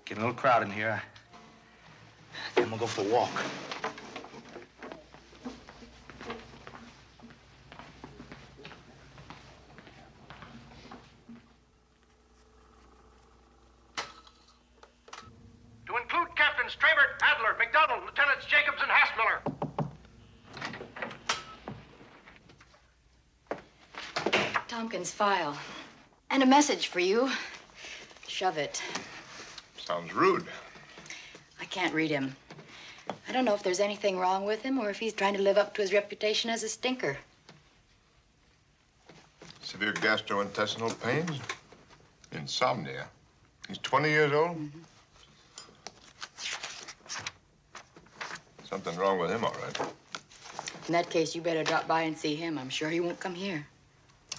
Getting a little crowded in here. I'm gonna go for a walk. To include Captains Trabert, Adler, McDonald, Lieutenants Jacobs, and Hassmiller. Tompkins' file. And a message for you. Shove it. Sounds rude. I can't read him. I don't know if there's anything wrong with him or if he's trying to live up to his reputation as a stinker. Severe gastrointestinal pains? Insomnia. He's 20 years old? Mm-hmm. Something wrong with him, all right. In that case, you better drop by and see him. I'm sure he won't come here.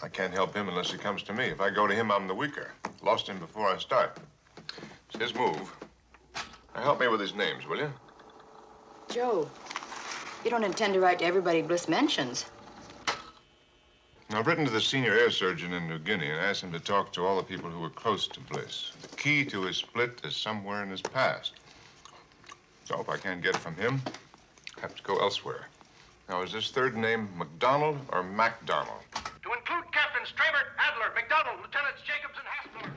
I can't help him unless he comes to me. If I go to him, I'm the weaker. Lost him before I start. It's his move. Now help me with his names, will you? Joe, you don't intend to write to everybody Bliss mentions. I've written to the senior air surgeon in New Guinea and asked him to talk to all the people who were close to Bliss. The key to his split is somewhere in his past. So if I can't get from him, I have to go elsewhere. Now, is this third name McDonald or MacDonald? To include Captains Trabert, Adler, McDonald, Lieutenants Jacobs, and Hassmiller.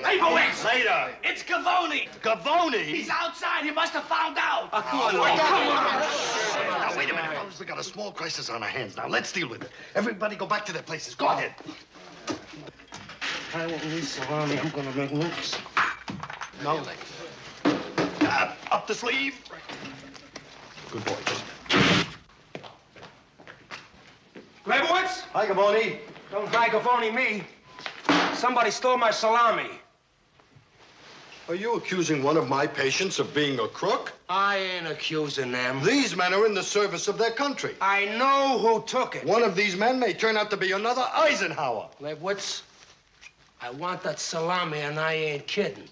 Leibowitz! Later. It's Gavoni! Gavoni? He's outside. He must have found out. Come on. Now, wait a minute, fellas. We got a small crisis on our hands. Now, let's deal with it. Everybody go back to their places. Go ahead. I won't need salami. I'm gonna make notes. No. Up the sleeve. Good boy. Leibowitz? Hi, Gavoni. Don't try Gavoni me. Somebody stole my salami. Are you accusing one of my patients of being a crook? I ain't accusing them. These men are in the service of their country. I know who took it. One of these men may turn out to be another Eisenhower. Leibowitz, I want that salami, and I ain't kidding.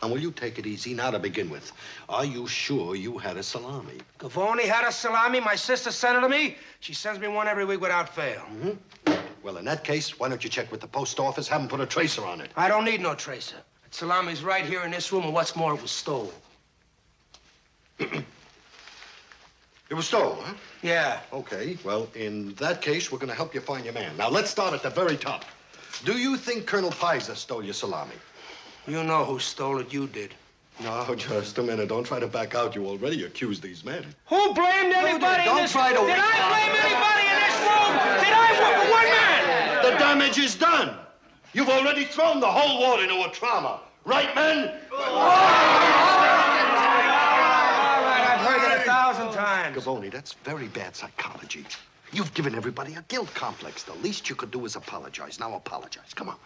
And will you take it easy now to begin with? Are you sure you had a salami? Gavoni had a salami. My sister sent it to me. She sends me one every week without fail. Well, in that case, why don't you check with the post office, have them put a tracer on it? I don't need no tracer. That salami's right here in this room, and what's more, it was stolen. It was stolen, huh? Yeah. Okay, well, in that case, we're going to help you find your man. Now, let's start at the very top. Do you think Colonel Pizer stole your salami? You know who stole it. You did. No, just a minute. Don't try to back out. You already accused these men. Who blamed anybody in this room? Did I blame anybody in this room? Did I? One man! The damage is done. You've already thrown the whole war into a trauma. Right, men? All right, I've heard it 1,000 times. Gavoni, that's very bad psychology. You've given everybody a guilt complex. The least you could do is apologize. Now apologize. Come on.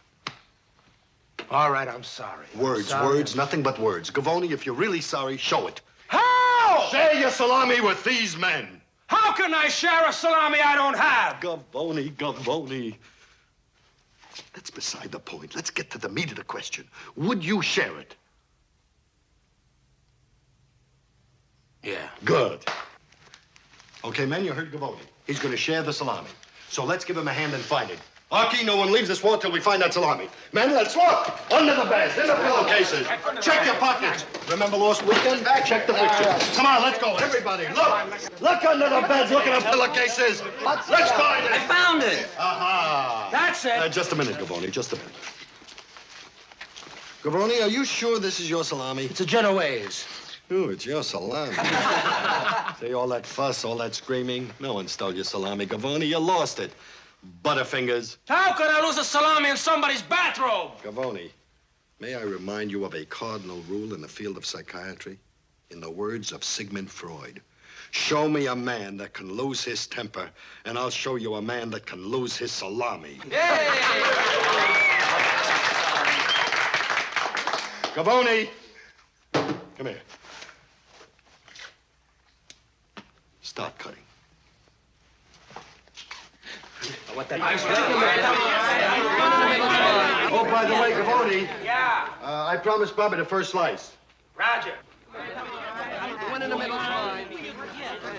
All right, I'm sorry. Words, words, nothing but words. Gavoni, if you're really sorry, show it. How? Share your salami with these men. How can I share a salami I don't have? Gavoni, Gavoni. That's beside the point. Let's get to the meat of the question. Would you share it? Yeah. Good. Okay, men, you heard Gavoni. He's going to share the salami. So let's give him a hand and find it. Archie, no one leaves this ward till we find that salami. Men, let's look. Under the beds, in the pillowcases. Check your pockets. Remember last weekend? Check the pictures. Come on, let's go. Everybody, look. Look under the beds. Look at the pillowcases. Let's find it. I found it. Aha. That's it. Just a minute, Gavoni, just a minute. Gavoni, are you sure this is your salami? It's a Genoese. Ooh, it's your salami. See, all that fuss, all that screaming. No one stole your salami, Gavoni. You lost it. Butterfingers. How could I lose a salami in somebody's bathrobe? Gavoni, may I remind you of a cardinal rule in the field of psychiatry? In the words of Sigmund Freud, show me a man that can lose his temper, and I'll show you a man that can lose his salami. Yay! Gavoni, come here. Stop cutting. What that Oh, by the way, Gavoni. Yeah. I promised Bobby the first slice. Roger. One in the middle.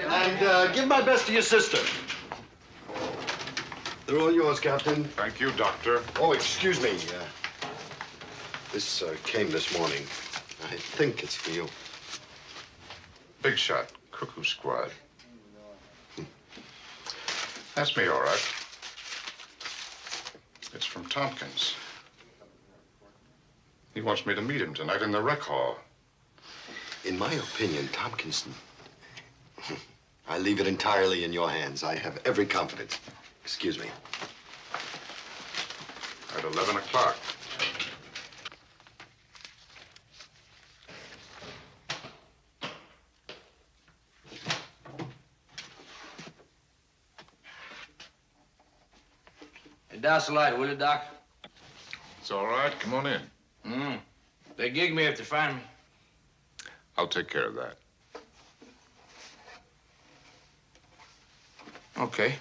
And give my best to your sister. They're all yours, Captain. Thank you, Doctor. Oh, excuse me. This came this morning. I think it's for you. Big shot, Cuckoo Squad. That's me, all right. It's from Tompkins. He wants me to meet him tonight in the rec hall. In my opinion, Tompkins, I leave it entirely in your hands. I have every confidence. Excuse me. At 11 o'clock. Douse the light, will you, Doc? It's all right. Come on in. They gig me if they find me. I'll take care of that. Okay.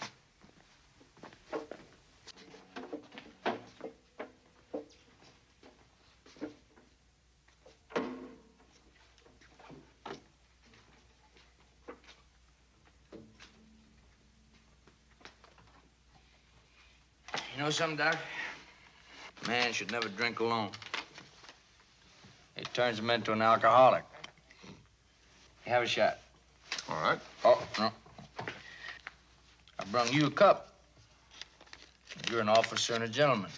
You know something, Doc? Man should never drink alone. It turns him into an alcoholic. Have a shot. All right. Oh, no. I brung you a cup. You're an officer and a gentleman.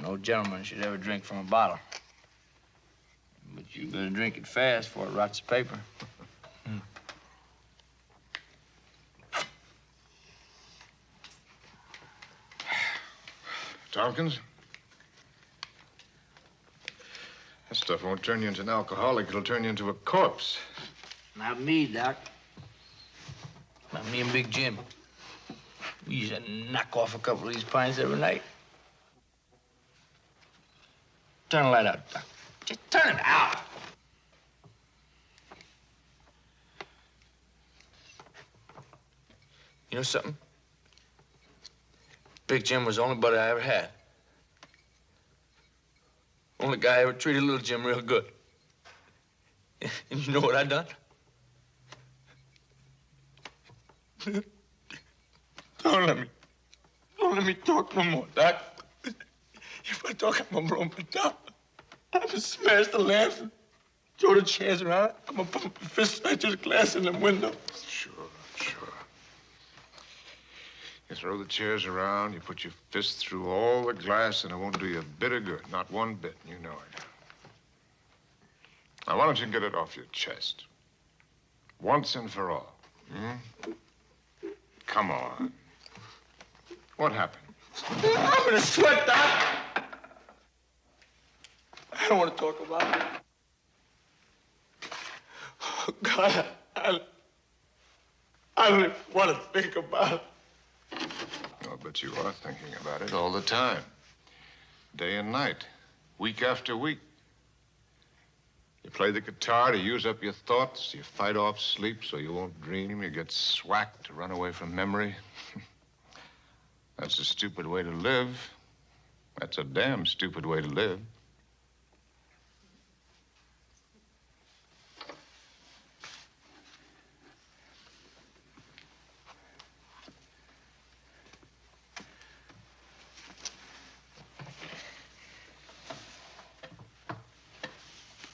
No gentleman should ever drink from a bottle. But you better drink it fast before it rots the paper. Tompkins? That stuff won't turn you into an alcoholic. It'll turn you into a corpse. Not me, Doc. Not me and Big Jim. We used to knock off a couple of these pints every night. Turn the light out, Doc. Just turn it out. You know something? Big Jim was the only buddy I ever had. Only guy ever treated little Jim real good. And you know what I done? Don't let me talk no more, Doc. If I talk, I'm gonna blow my top. I'm gonna smash the lamps and throw the chairs around. I'm gonna put my fist right through the glass in the window. Sure. You throw the chairs around, you put your fist through all the glass, and it won't do you a bit of good. Not one bit, you know it. Now, why don't you get it off your chest? Once and for all. Come on. What happened? I'm in a sweat, Doc. I don't want to talk about it. Oh, God, I don't even want to think about it. Oh, but you are thinking about it all the time. Day and night. Week after week. You play the guitar to use up your thoughts. You fight off sleep so you won't dream. You get swacked to run away from memory. That's a stupid way to live. That's a damn stupid way to live.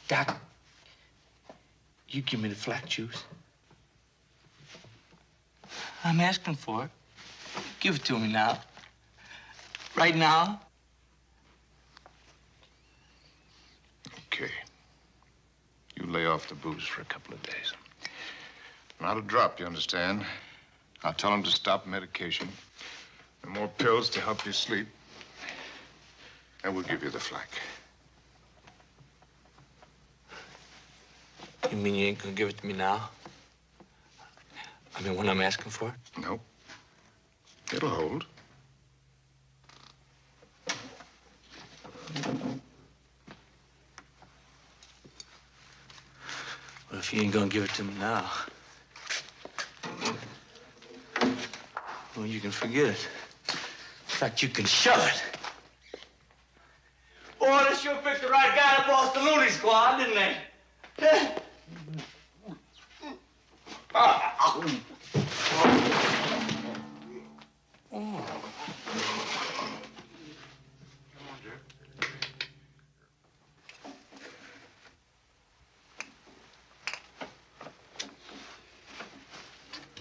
Doc, you give me the flat juice. I'm asking for it. Give it to me now. Right now. Okay. You lay off the booze for a couple of days. Not a drop, you understand? I'll tell them to stop medication. And more pills to help you sleep. And we'll give you the flack. You mean you ain't gonna give it to me now? I mean, when I'm asking for it? Nope. It'll hold. Well, if you ain't gonna give it to me now, well, you can forget it. In fact, you can shove it. Boy, they sure picked the right guy to boss the loony squad, didn't they?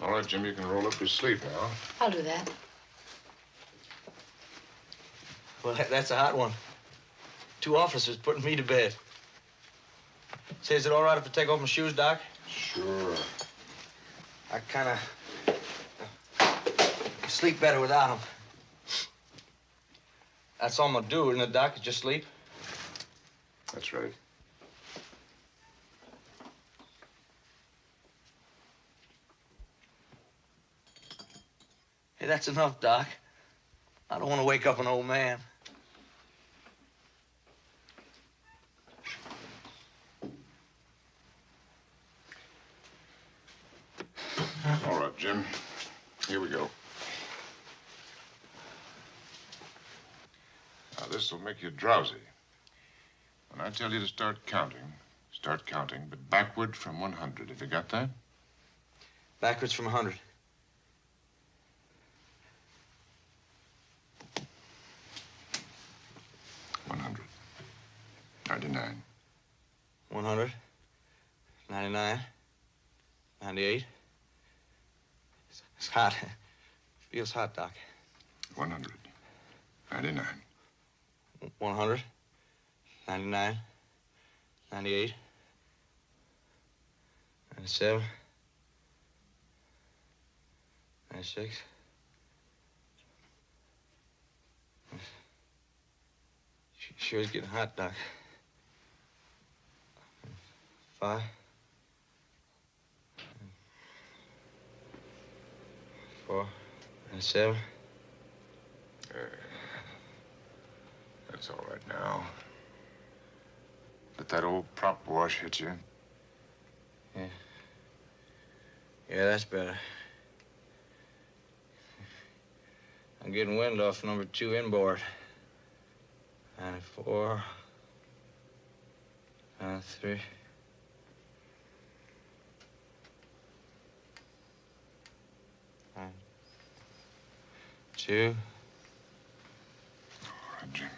All right, Jim, you can roll up your sleeve now. I'll do that. Well, that's a hot one. 2 officers putting me to bed. Say, is it all right if I take off my shoes, Doc? Sure. I kind of sleep better without them. That's all I'm gonna do, isn't it, Doc? Is just sleep? That's right. Hey, that's enough, Doc. I don't want to wake up an old man. All right, Jim. Here we go. Now, this will make you drowsy. When I tell you to start counting, but backward from 100. Have you got that? Backwards from 100. $100. 99. 100. 99. 98. It's hot. Feels hot, Doc. 100. 99. 100. 99. 98. 97. 96. Sure is getting hot, Doc. 5. 4. 7. That's all right now. Let that old prop wash hit you. Yeah. Yeah, that's better. I'm getting wind off number 2 inboard. 94. 3. 1, 2. All right, Jim.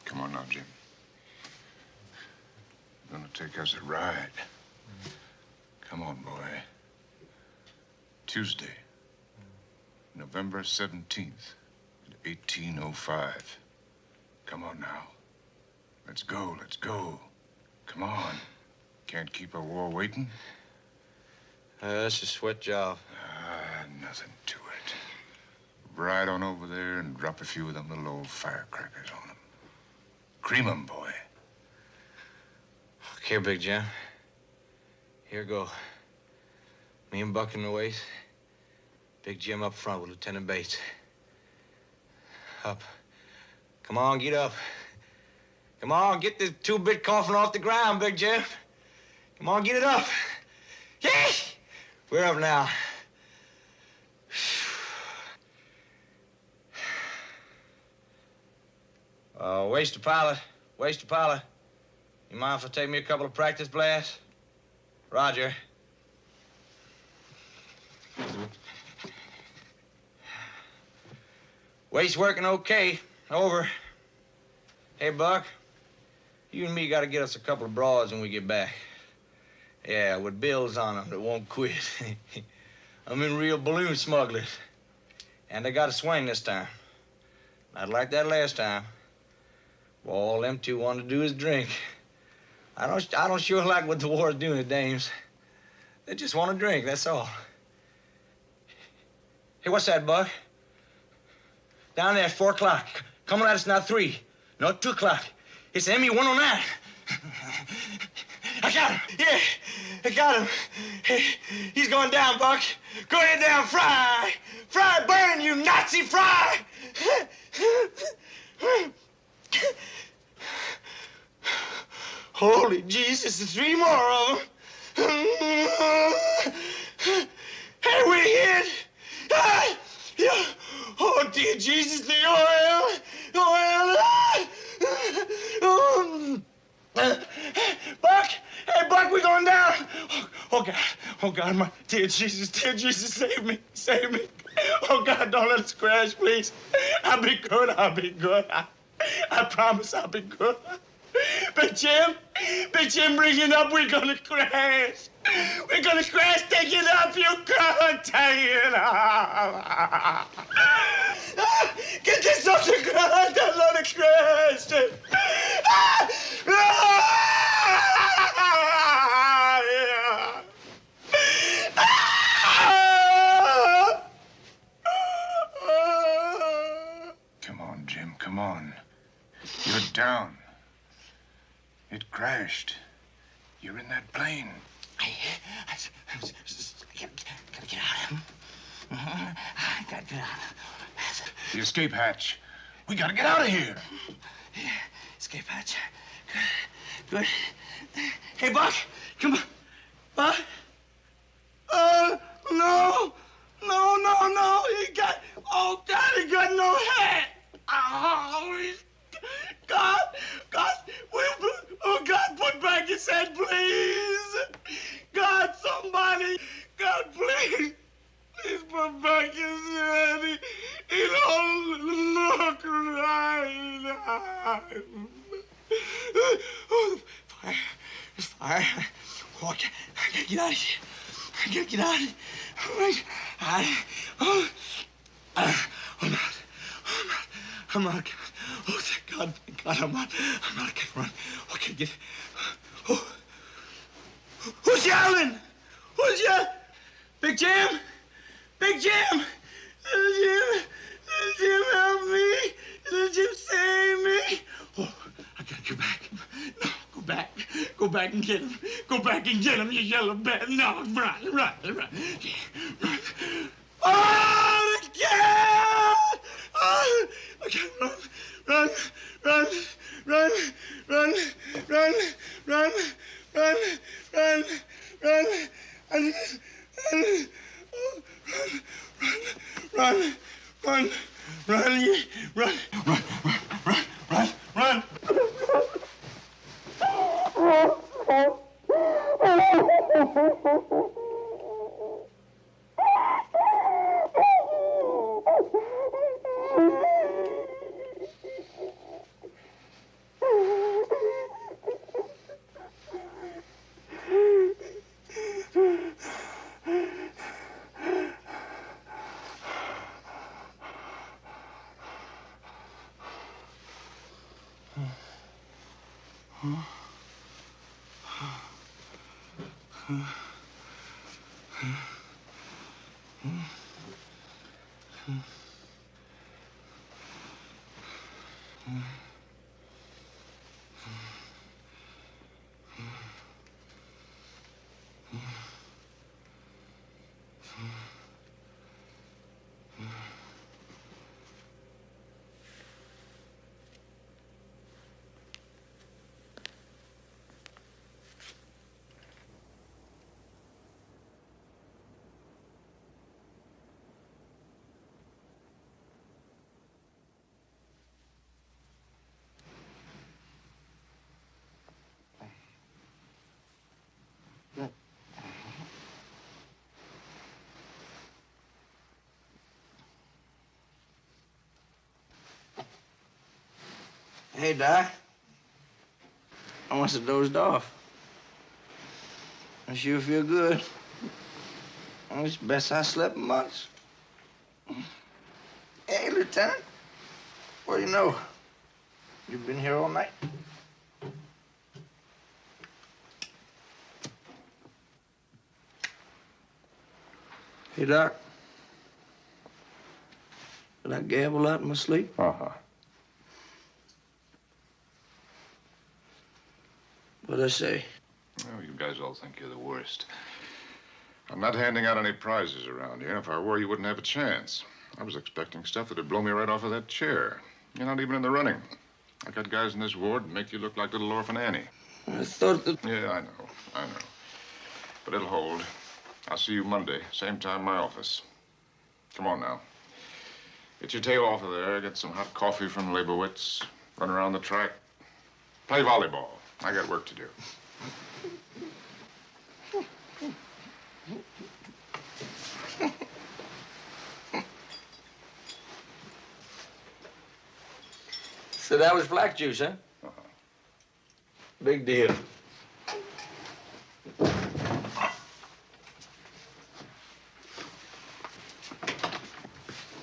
Come on now, Jim. You're gonna take us a ride. Come on, boy. Tuesday, November 17th, 1805. Come on now. Let's go, let's go. Come on. Can't keep a war waiting. That's a sweat job. Nothing to it. Ride on over there and drop a few of them little old firecrackers on them. Cream 'em, boy. Okay, Big Jim. Here go. Me and Buck in the waist. Big Jim up front with Lieutenant Bates. Up. Come on, get up. Come on, get this 2-bit coffin off the ground, Big Jim. Come on, get it up. Yeah! We're up now. Waster pilot. Waster pilot. You mind if I take me a couple of practice blasts? Roger. Waste working okay. Over. Hey, Buck. You and me got to get us a couple of broads when we get back. Yeah, with bills on them that won't quit. I'm in real balloon smugglers. And they got a swing this time. Not like that last time. All them two want to do is drink. I don't sure like what the war's doing to dames. They just want to drink, that's all. Hey, what's that, Buck? Down there at 4 o'clock. Coming at us now 3. No, 2 o'clock. It's ME 109. I got him. Yeah, I got him. Hey, he's going down, Buck. Going down, Fry. Fry, burn, you Nazi, Fry. Holy Jesus, there's 3 more of them. Hey, we're hit. Yeah. Oh, dear Jesus, the oil. Buck! Hey, Buck, we're going down. Oh, God. Oh, God, my dear Jesus, save me. Save me. Oh, God, don't let us crash, please. I'll be good. I promise I'll be good. Big Jim, bring it up. We're gonna crash. We're gonna crash. Take it up. You can't take it up. Get this off the ground. Don't let it crash. Come on, Jim, come on. You're down. It crashed. You're in that plane. I gotta get out of him. I gotta get out. The escape hatch. We gotta get out of here. Yeah, escape hatch. Good. Hey, Buck, come on. Buck? No. He got no hat. God, put back his head, please. God, somebody. God, please. Please put back his head. He don't look right. Oh, fire. There's fire. Oh, I gotta get out of here. I gotta get out of here. I'm out. Oh, thank God, I'm out. I can't run. Oh, I can't get. Oh. Who's yelling? Who's yelling? Big Jim? Big Jim? Little Jim, help me. Little Jim, save me. Oh, I gotta get back. No, go back. Go back and get him. Go back and get him, you yellow bat. No, run. Yeah, run. Oh, the cat! Oh, I can't run. Run. Hey, Doc. I must have dozed off. I sure feel good. It's best I slept in months. Hey, Lieutenant. What do you know? You've been here all night? Hey, Doc. Did I gabble out in my sleep? Uh-huh. What'd I say? Oh, you guys all think you're the worst. I'm not handing out any prizes around here. If I were, you wouldn't have a chance. I was expecting stuff that'd blow me right off of that chair. You're not even in the running. I got guys in this ward that make you look like little orphan Annie. I thought that... Yeah, I know. But it'll hold. I'll see you Monday, same time in my office. Come on now. Get your tail off of there, get some hot coffee from Leibowitz, run around the track, play volleyball. I got work to do. So that was black juice, huh? Big deal.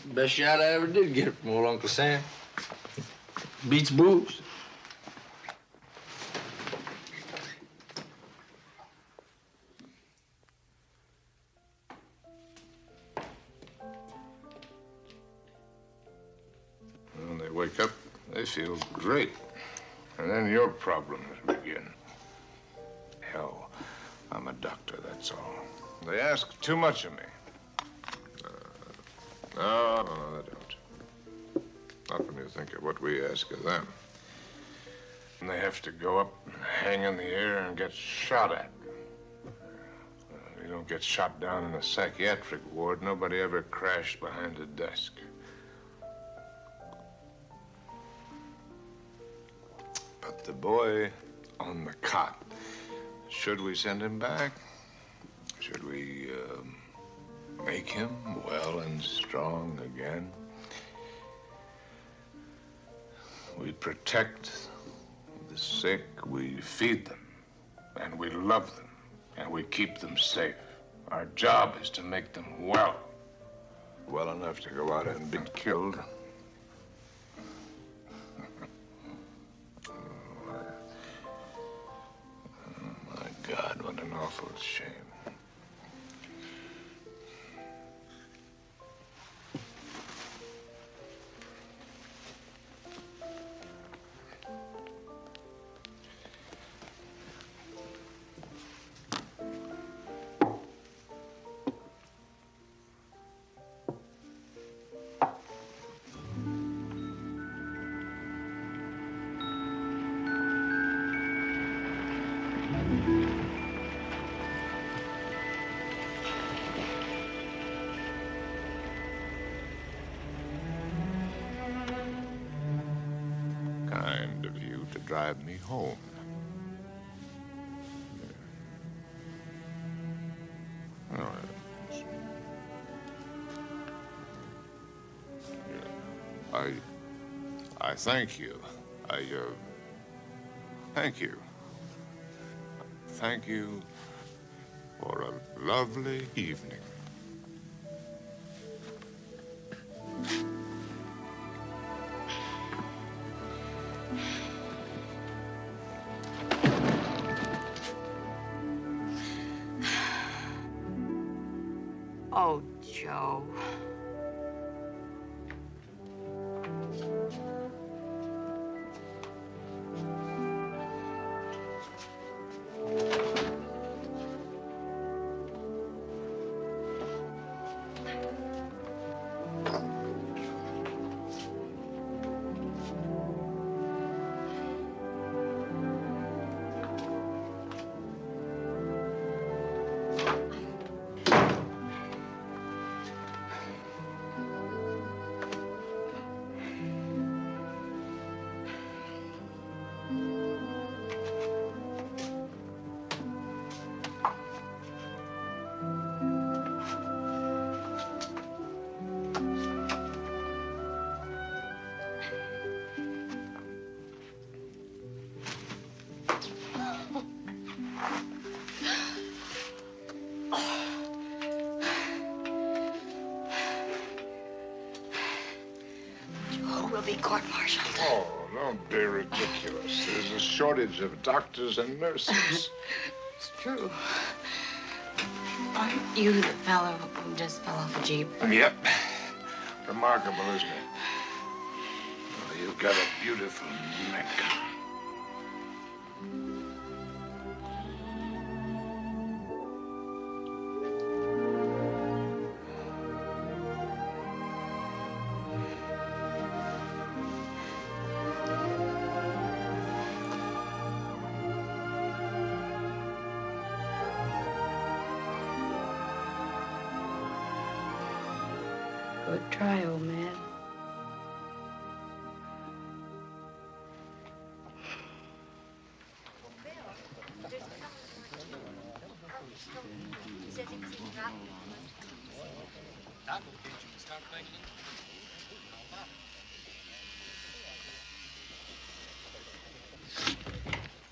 Best shot I ever did get from old Uncle Sam. Beats booze. When they wake up, they feel great. And then your problems begin. Hell, I'm a doctor, that's all. They ask too much of me. No, they don't. Not when you think of what we ask of them. And they have to go up and hang in the air and get shot at. You don't get shot down in a psychiatric ward. Nobody ever crashed behind a desk. But the boy on the cot, should we send him back? Should we make him well and strong again? We protect the sick, we feed them, and we love them, and we keep them safe. Our job is to make them well enough to go out and be killed. God, what an awful shame. Kind of you to drive me home. Oh, I thank you. Thank you. Thank you for a lovely evening. Joe. We'll be court-martialed. Oh, don't be ridiculous. There's a shortage of doctors and nurses. It's true. Aren't you the fellow who just fell off a Jeep? Yep. Remarkable, isn't it? Oh, you've got a beautiful neck. Good try, old man.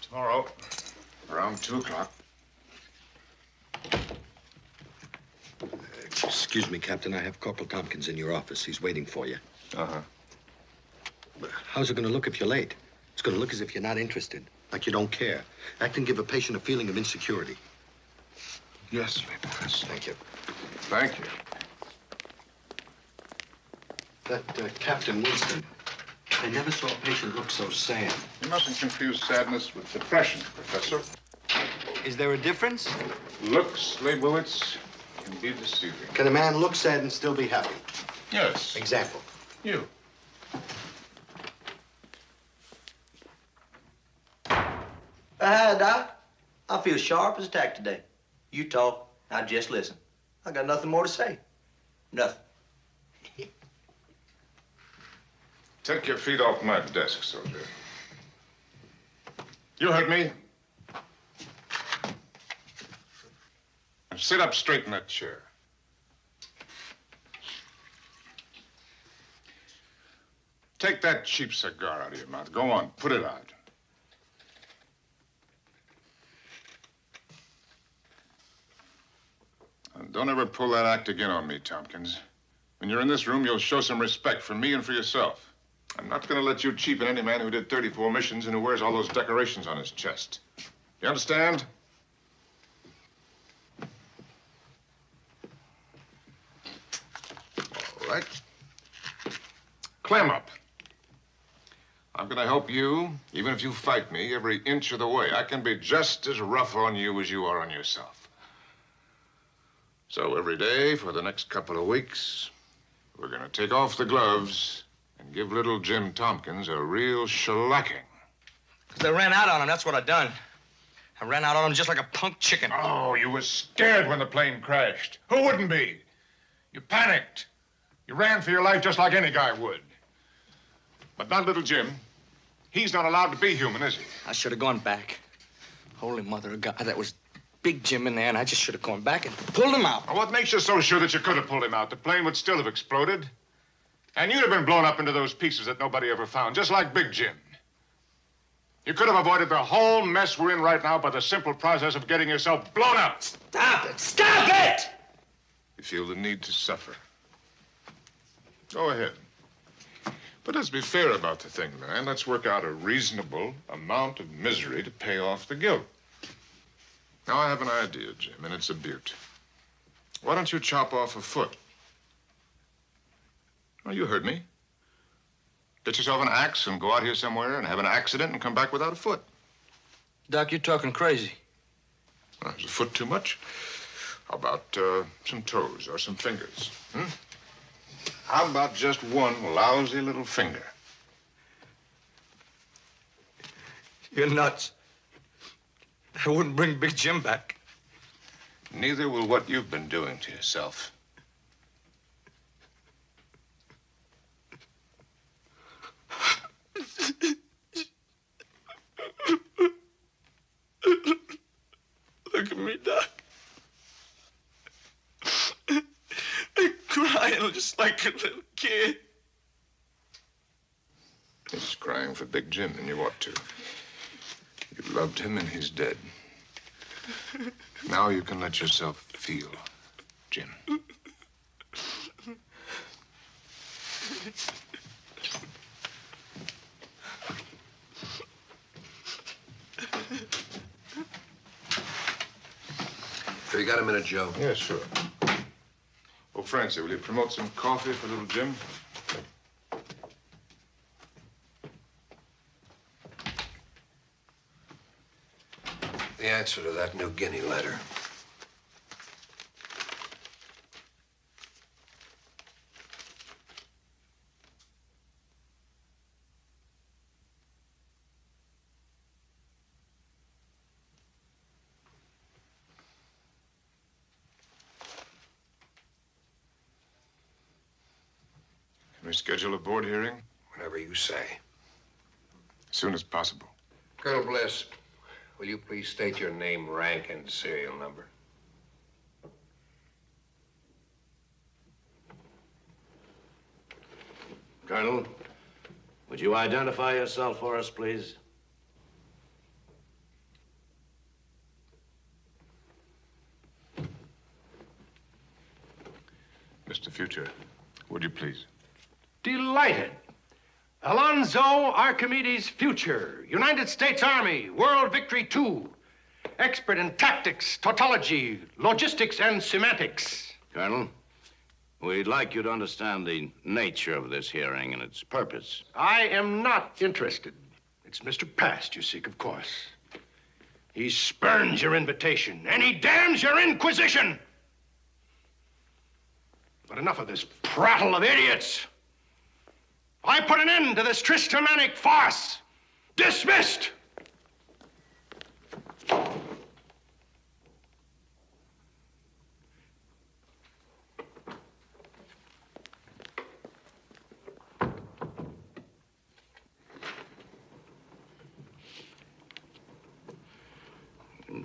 Tomorrow, around 2 o'clock. Excuse me, Captain. I have Corporal Tompkins in your office. He's waiting for you. Uh-huh. How's it going to look if you're late? It's going to look as if you're not interested, like you don't care. Act and give a patient a feeling of insecurity. Yes, Leibowitz. Thank you. Thank you. That Captain Winston, I never saw a patient look so sad. You mustn't confuse sadness with depression, Professor. Is there a difference? Looks, Leibowitz, can be deceiving. Can a man look sad and still be happy? Yes. Example. You. Hi, Doc. I feel sharp as a tack today. You talk, I just listen. I got nothing more to say. Nothing. Take your feet off my desk, soldier. You heard me. Now sit up straight in that chair. Take that cheap cigar out of your mouth. Go on, put it out. And don't ever pull that act again on me, Tompkins. When you're in this room, you'll show some respect for me and for yourself. I'm not going to let you cheapen any man who did 34 missions and who wears all those decorations on his chest. You understand? All right. Clam up. I'm going to help you, even if you fight me, every inch of the way. I can be just as rough on you as you are on yourself. So every day for the next couple of weeks, we're going to take off the gloves and give little Jim Tompkins a real shellacking. Because I ran out on him, that's what I done. I ran out on him just like a punk chicken. Oh, you was scared when the plane crashed. Who wouldn't be? You panicked. You ran for your life just like any guy would. But not little Jim. He's not allowed to be human, is he? I should have gone back. Holy mother of God, that was Big Jim in there, and I just should have gone back and pulled him out. Well, what makes you so sure that you could have pulled him out? The plane would still have exploded. And you'd have been blown up into those pieces that nobody ever found, just like Big Jim. You could have avoided the whole mess we're in right now by the simple process of getting yourself blown up. Stop it! Stop it! You feel the need to suffer. Go ahead. But let's be fair about the thing, man. Let's work out a reasonable amount of misery to pay off the guilt. Now, I have an idea, Jim, and it's a beaut. Why don't you chop off a foot? Well, you heard me. Get yourself an axe and go out here somewhere and have an accident and come back without a foot. Doc, you're talking crazy. Well, is a foot too much? How about some toes or some fingers? How about just one lousy little finger? You're nuts. I wouldn't bring Big Jim back. Neither will what you've been doing to yourself. Look at me, Doc. I'm crying just like a little kid. He's crying for Big Jim, and you ought to. You loved him, and he's dead. Now you can let yourself feel, Jim. So you got a minute, Joe? Yeah, sure. Oh, Francie, will you promote some coffee for little Jim? The answer to that New Guinea letter. Can we schedule a board hearing? Whenever you say. As soon as possible. Colonel Bliss, will you please state your name, rank, and serial number? Colonel, would you identify yourself for us, please? Mr. Future, would you please? Delighted. Alonzo Archimedes Future, United States Army, World Victory II. Expert in tactics, tautology, logistics, and semantics. Colonel, we'd like you to understand the nature of this hearing and its purpose. I am not interested. It's Mr. Past you seek, of course. He spurns your invitation, and he damns your inquisition. But enough of this prattle of idiots. I put an end to this tristomanic farce. Dismissed!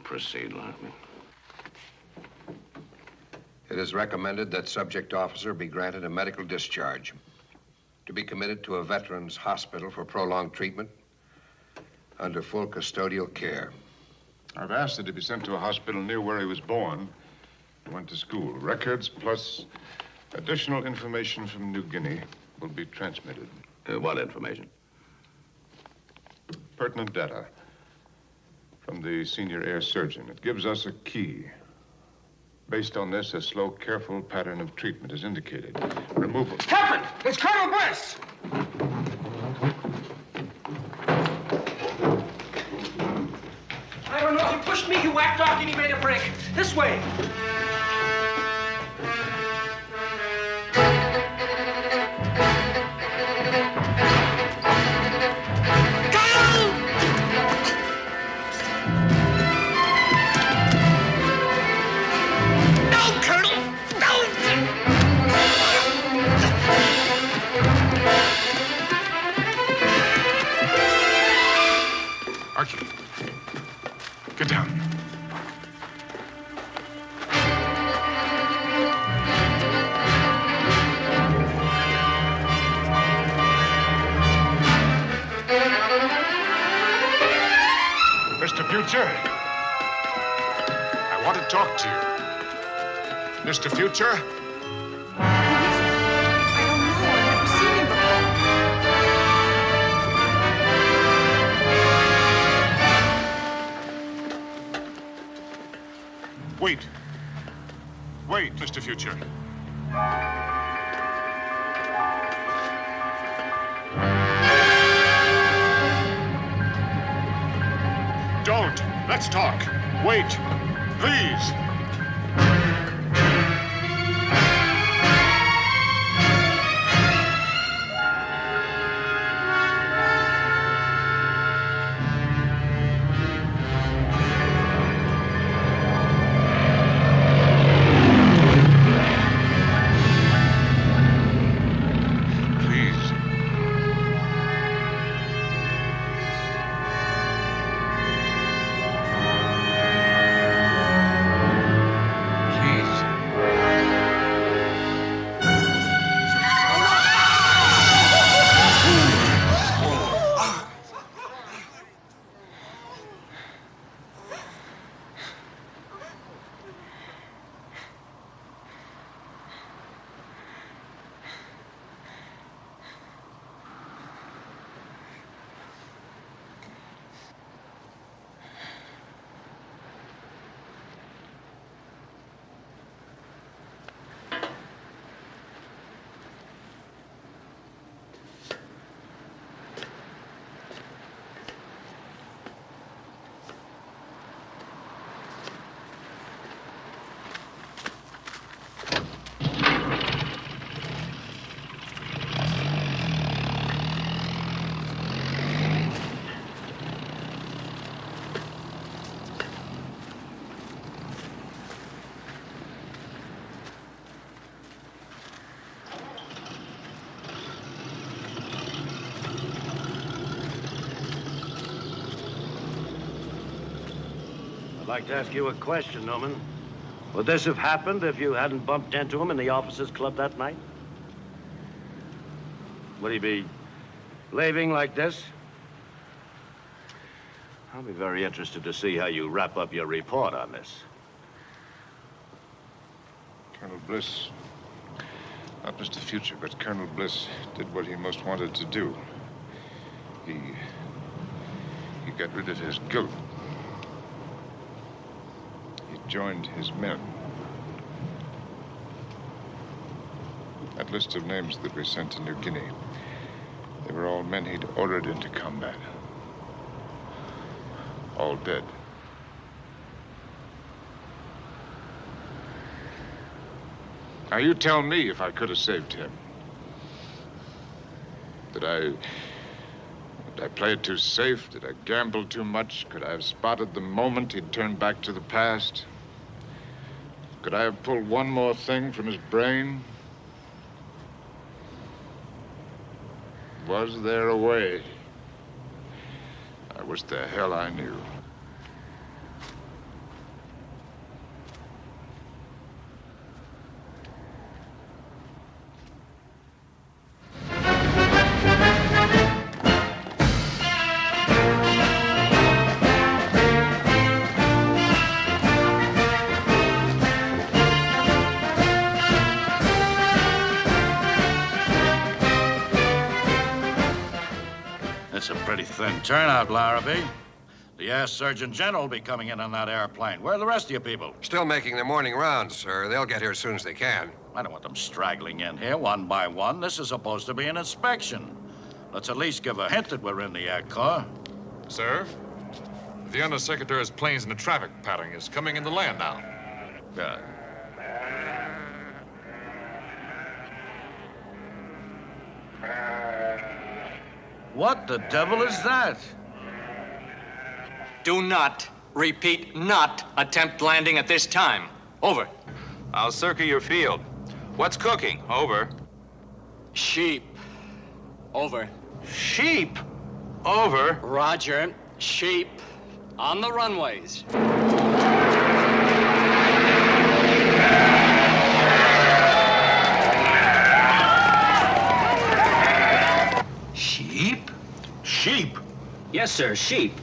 Proceed, Larry. It is recommended that subject officer be granted a medical discharge to be committed to a veterans hospital for prolonged treatment under full custodial care. I've asked that he be sent to a hospital near where he was born and went to school. Records plus additional information from New Guinea will be transmitted. What information? Pertinent data from the senior air surgeon. It gives us a key. Based on this, a slow, careful pattern of treatment is indicated. Removal. Captain, it's Colonel Bliss. I don't know. He pushed me, you whack dog, and he made a break. This way. Archie, get down. Mr. Future, I want to talk to you. Mr. Future? Wait. Wait, Mr. Future. Let's talk. Wait, please. I'd like to ask you a question, Newman. Would this have happened if you hadn't bumped into him in the officers' club that night? Would he be leaving like this? I'll be very interested to see how you wrap up your report on this. Colonel Bliss, not Mr. Future, but Colonel Bliss did what he most wanted to do. He got rid of his guilt. He joined his men. That list of names that we sent to New Guinea, they were all men he'd ordered into combat. All dead. Now, you tell me if I could have saved him. Did I play it too safe? Did I gamble too much? Could I have spotted the moment he'd turned back to the past? Could I have pulled one more thing from his brain? Was there a way? I wish the hell I knew. It's a pretty thin turnout, Larrabee. The Air Surgeon General will be coming in on that airplane. Where are the rest of you people? Still making their morning rounds, sir. They'll get here as soon as they can. I don't want them straggling in here one by one. This is supposed to be an inspection. Let's at least give a hint that we're in the Air Corps. Sir, the Undersecretary's planes in the traffic pattern is coming in to land now. Good. What the devil is that? Do not, repeat, not attempt landing at this time. Over. I'll circle your field. What's cooking? Over. Sheep. Over. Sheep? Over. Roger. Sheep. On the runways. Sheep? Sheep? Yes, sir, sheep.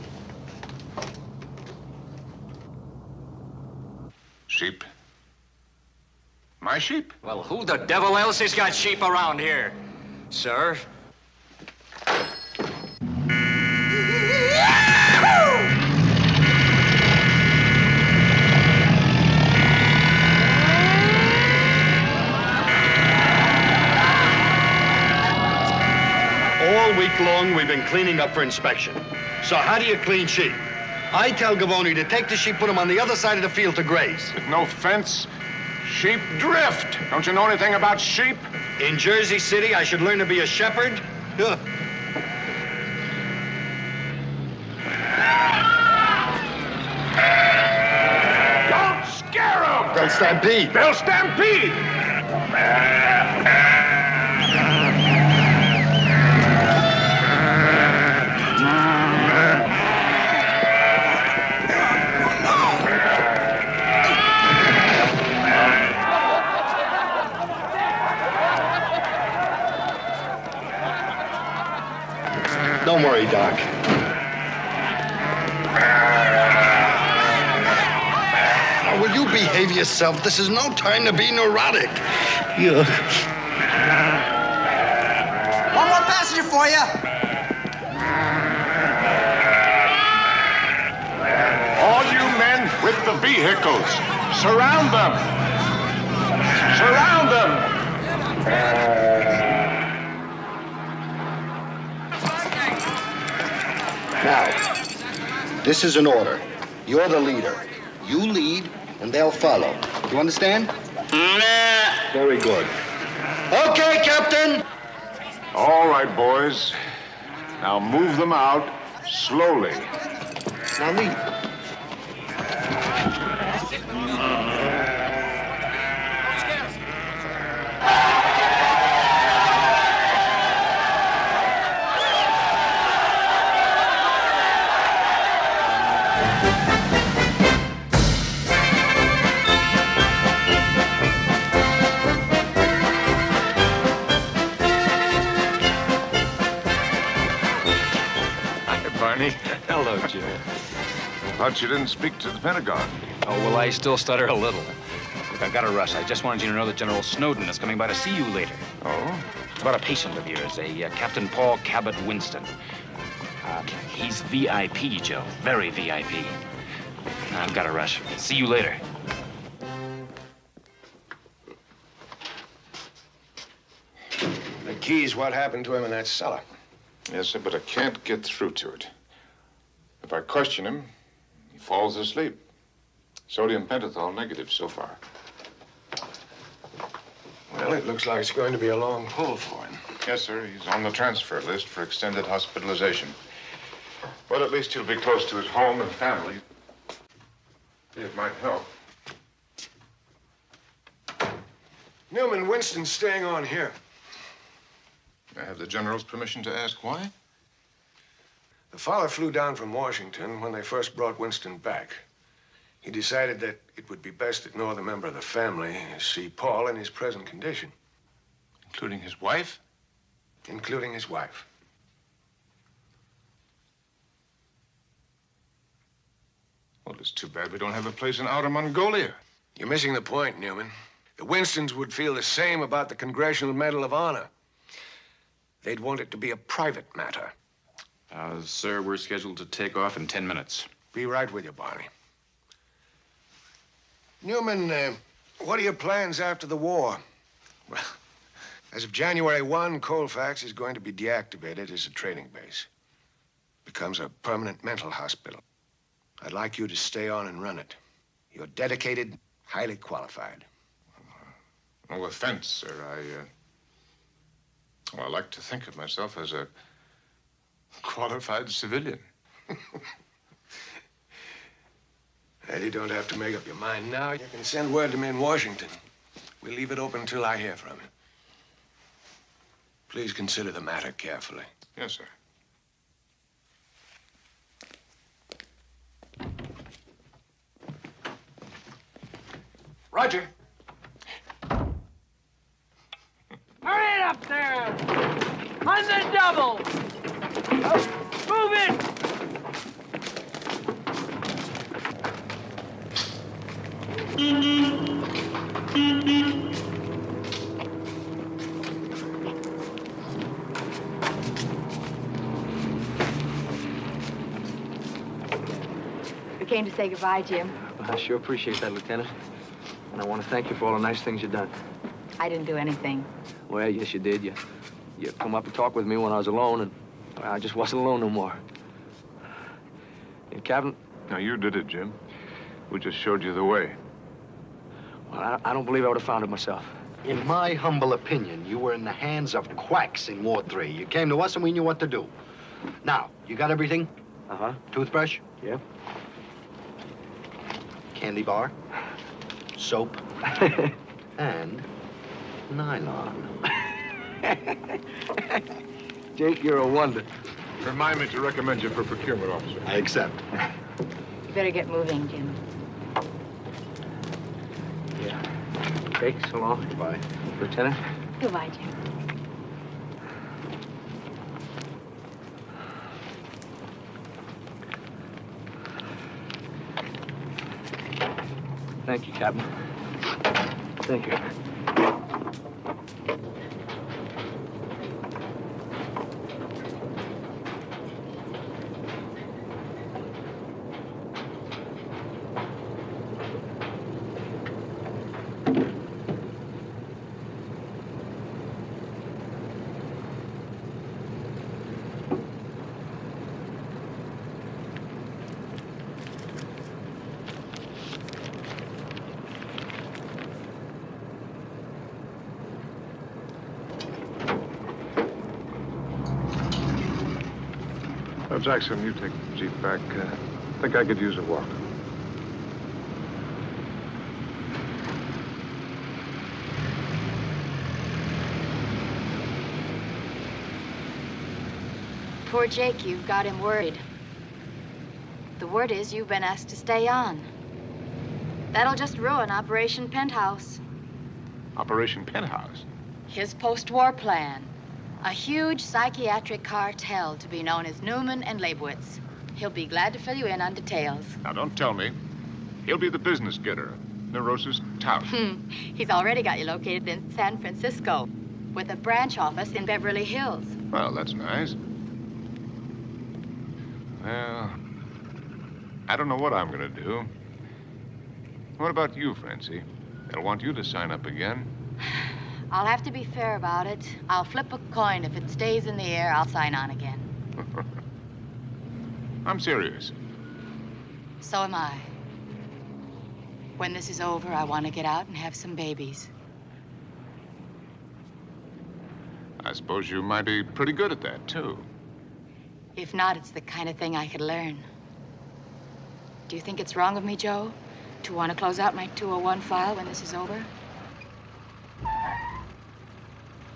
Sheep? My sheep? Well, who the devil else has got sheep around here, sir? All week long, we've been cleaning up for inspection. So how do you clean sheep? I tell Gavoni to take the sheep, put them on the other side of the field to graze. With no fence, sheep drift. Don't you know anything about sheep? In Jersey City, I should learn to be a shepherd? Huh. Don't scare them! They'll stampede. They'll stampede! Don't worry, Doc. Now, will you behave yourself? This is no time to be neurotic. One more passenger for you. All you men with the vehicles, surround them! Surround them! Now, this is an order. You're the leader. You lead, and they'll follow. You understand? Very good. Okay, Captain! All right, boys. Now move them out slowly. Now lead. Barney. Hello, Jim. Thought you didn't speak to the Pentagon. Oh, well, I still stutter a little. Look, I've got to rush. I just wanted you to know that General Snowden is coming by to see you later. Oh? It's about a patient of yours, a Captain Paul Cabot Winston. He's VIP, Joe. Very VIP. I've got to rush. See you later. The key's what happened to him in that cellar. Yes, sir, but I can't get through to it. If I question him, he falls asleep. Sodium pentothal negative so far. Well, it looks like it's going to be a long pull for him. Yes, sir. He's on the transfer list for extended hospitalization. But at least he'll be close to his home and family. It might help. Newman, Winston's staying on here. I have the General's permission to ask why? The father flew down from Washington when they first brought Winston back. He decided that it would be best that no other member of the family see Paul in his present condition. Including his wife? Including his wife. Well, it's too bad we don't have a place in Outer Mongolia. You're missing the point, Newman. The Winstons would feel the same about the Congressional Medal of Honor. They'd want it to be a private matter. Sir, we're scheduled to take off in 10 minutes. Be right with you, Barney. Newman, what are your plans after the war? Well, as of January 1, Colfax is going to be deactivated as a training base. Becomes a permanent mental hospital. I'd like you to stay on and run it. You're dedicated, highly qualified. No offense, sir. I like to think of myself as a qualified civilian. Well, you don't have to make up your mind now. You can send word to me in Washington. We'll leave it open until I hear from you. Please consider the matter carefully. Yes, sir. Roger. Hurry it up there! On the double! Move it! We came to say goodbye, Jim. I sure appreciate that, Lieutenant. And I want to thank you for all the nice things you've done. I didn't do anything. Well, yes, you did. You come up and talk with me when I was alone, and I just wasn't alone no more. And, Captain, No, you did it, Jim. We just showed you the way. Well, I don't believe I would have found it myself. In my humble opinion, you were in the hands of quacks in War 3. You came to us and we knew what to do. Now, you got everything? Uh-huh. Toothbrush? Yeah. Candy bar? Soap? And nylon. Jake, you're a wonder. Remind me to recommend you for procurement officer. I accept. You better get moving, Jim. Yeah. Jake, so long. Goodbye. Lieutenant? Goodbye, Jim. Thank you, Captain. Thank you. Jackson, you take the Jeep back. I think I could use a walk. Poor Jake, you've got him worried. The word is you've been asked to stay on. That'll just ruin Operation Penthouse. Operation Penthouse? His post-war plan. A huge psychiatric cartel to be known as Newman and Leibowitz. He'll be glad to fill you in on details. Now, don't tell me. He'll be the business getter. Neurosis tout. He's already got you located in San Francisco with a branch office in Beverly Hills. Well, that's nice. Well, I don't know what I'm going to do. What about you, Francie? They'll want you to sign up again. I'll have to be fair about it. I'll flip a coin. If it stays in the air, I'll sign on again. I'm serious. So am I. When this is over, I want to get out and have some babies. I suppose you might be pretty good at that, too. If not, it's the kind of thing I could learn. Do you think it's wrong of me, Joe, to want to close out my 201 file when this is over?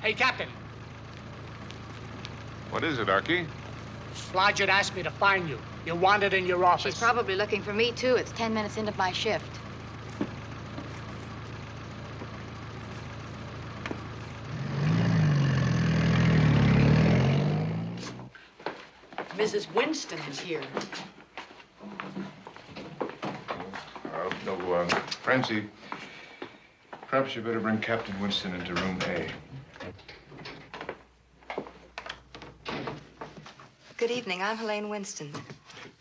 Hey, Captain. What is it, Archie? Blodgett asked me to find you. You're wanted in your office. She's probably looking for me, too. It's 10 minutes into my shift. Mrs. Winston is here. Francie, perhaps you better bring Captain Winston into room A. Good evening. I'm Helene Winston.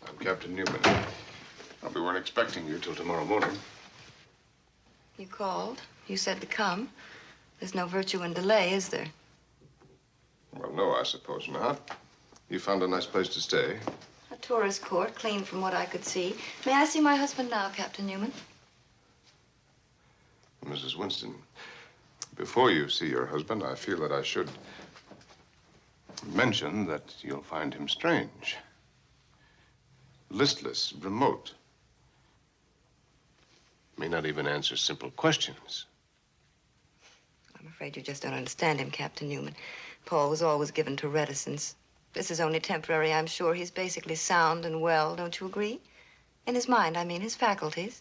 I'm Captain Newman. We weren't expecting you till tomorrow morning. You called. You said to come. There's no virtue in delay, is there? Well, no, I suppose not. You found a nice place to stay. A tourist court, clean from what I could see. May I see my husband now, Captain Newman? Mrs. Winston, before you see your husband, I feel that I should mention that you'll find him strange. Listless, remote. May not even answer simple questions. I'm afraid you just don't understand him, Captain Newman. Paul was always given to reticence. This is only temporary, I'm sure. He's basically sound and well, don't you agree? In his mind, I mean, his faculties.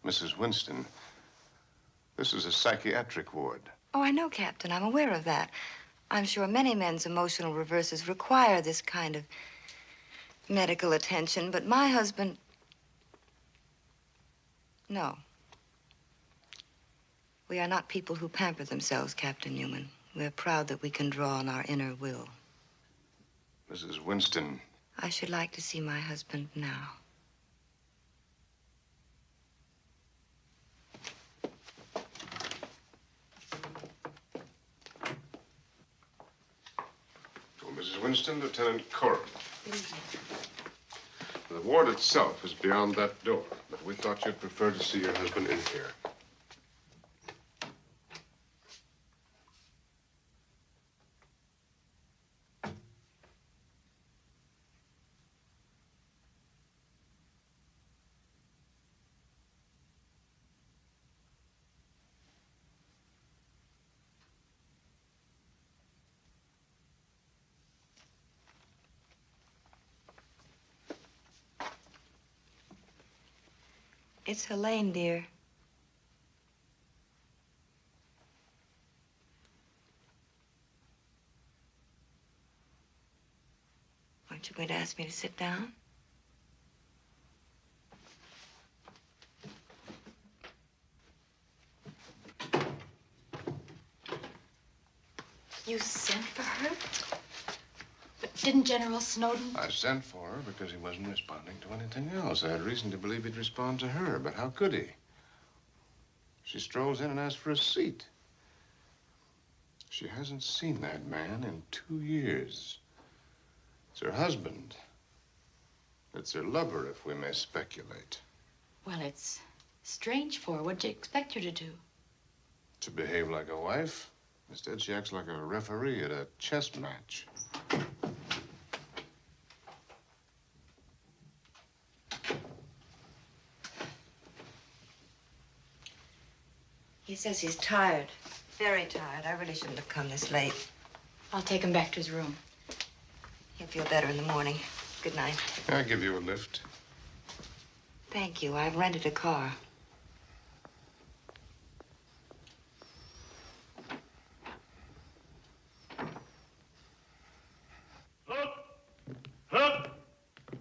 Mrs. Winston, this is a psychiatric ward. Oh, I know, Captain. I'm aware of that. I'm sure many men's emotional reverses require this kind of medical attention, but my husband... No. We are not people who pamper themselves, Captain Newman. We're proud that we can draw on our inner will. Mrs. Winston. I should like to see my husband now. Oh, Mrs. Mrs. Winston, Lieutenant Coram. The ward itself is beyond that door, but we thought you'd prefer to see your husband in here. It's Helene, dear. Aren't you going to ask me to sit down? You sent for her? But didn't General Snowden? I sent for her because he wasn't responding to anything else. I had reason to believe he'd respond to her, but how could he? She strolls in and asks for a seat. She hasn't seen that man in 2 years. It's her husband. It's her lover, if we may speculate. Well, it's strange for her. What'd you expect her to do? To behave like a wife. Instead, she acts like a referee at a chess match. He says he's tired. Very tired. I really shouldn't have come this late. I'll take him back to his room. He'll feel better in the morning. Good night. I'll give you a lift. Thank you. I've rented a car.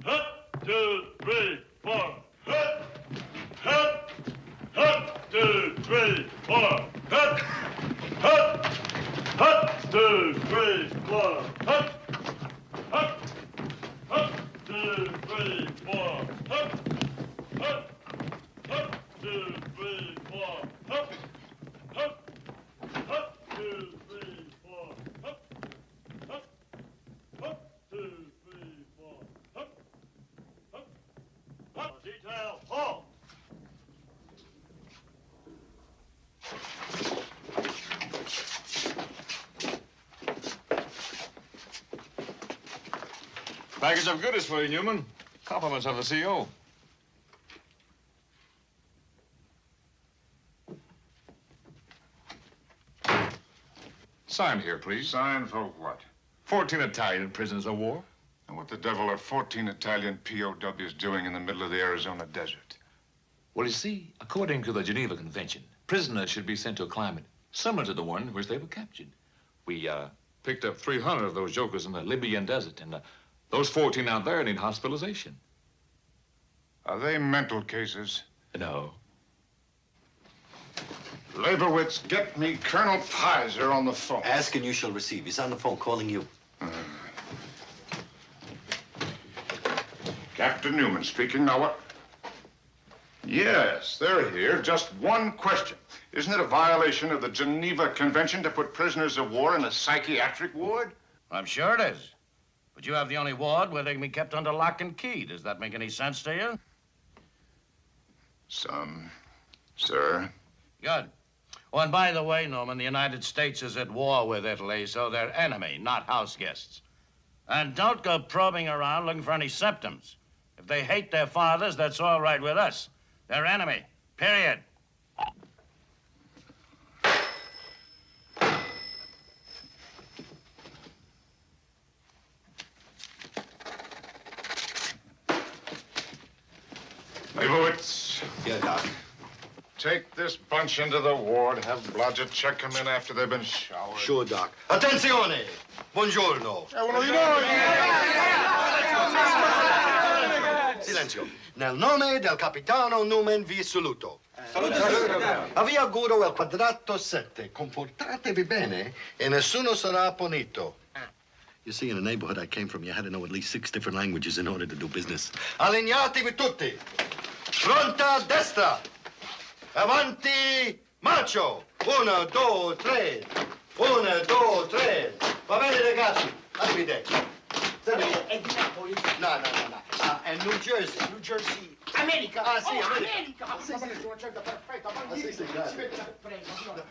Hut, 2, 3, 4. Hut, hut, hut, 2, 3, 4. Hut, hut, hut, 2, 3, 4. Hut, hut, hut, 2, 3, 4. Hut, hut, hut, 2, 3, 4. Hut, hut, hut, 2, 3, 4. Hut, hut, hut, 2, 3, 4. Hut, hut, hut. Detail, halt. Package of goodies for you, Newman. Compliments of the CO. Sign here, please. Sign for what? 14 Italian prisoners of war. And what the devil are 14 Italian POWs doing in the middle of the Arizona desert? Well, you see, according to the Geneva Convention, prisoners should be sent to a climate similar to the one in which they were captured. We picked up 300 of those jokers in the Libyan desert, and those 14 out there need hospitalization. Are they mental cases? No. Leibowitz, get me Colonel Pizer on the phone. Ask and you shall receive. He's on the phone calling you. Captain Newman speaking. Now what? Yes, they're here. Just one question. Isn't it a violation of the Geneva Convention to put prisoners of war in a psychiatric ward? I'm sure it is. But you have the only ward where they can be kept under lock and key. Does that make any sense to you? Some, sir. Good. Oh, and by the way, Norman, the United States is at war with Italy, so they're enemy, not house guests. And don't go probing around looking for any symptoms. If they hate their fathers, that's all right with us. They're enemy, period. Leibowitz. Yeah, Doc. Take this bunch into the ward. Have Blodgett check them in after they've been showered. Sure, Doc. Attenzione! Buongiorno. Silenzio. Nel nome del capitano Newman vi saluto. A via Guro al quadrato 7. Comportatevi bene e nessuno sarà punito. You see, in the neighborhood I came from, you had to know at least 6 different languages in order to do business. Allineatevi tutti. Pronta destra. Avanti, marcio. 1, 2, 3. 1, 2, 3. Va bene, ragazzi. every day. No. And New Jersey. New Jersey. America. Ah, sì, America. Sì, sì. Perfetto. Ah, sì, sì, grazie. Prego.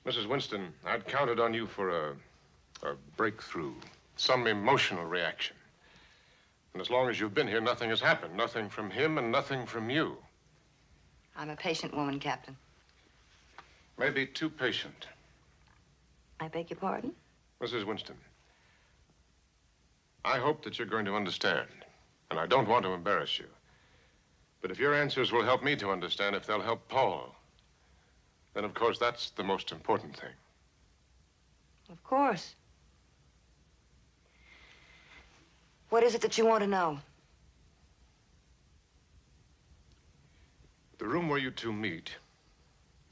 Mrs. Winston, I'd counted on you for a breakthrough, some emotional reaction. And as long as you've been here, nothing has happened. Nothing from him and nothing from you. I'm a patient woman, Captain. Maybe too patient. I beg your pardon? Mrs. Winston, I hope that you're going to understand, and I don't want to embarrass you. But if your answers will help me to understand, if they'll help Paul, then, of course, that's the most important thing. Of course. What is it that you want to know? The room where you two meet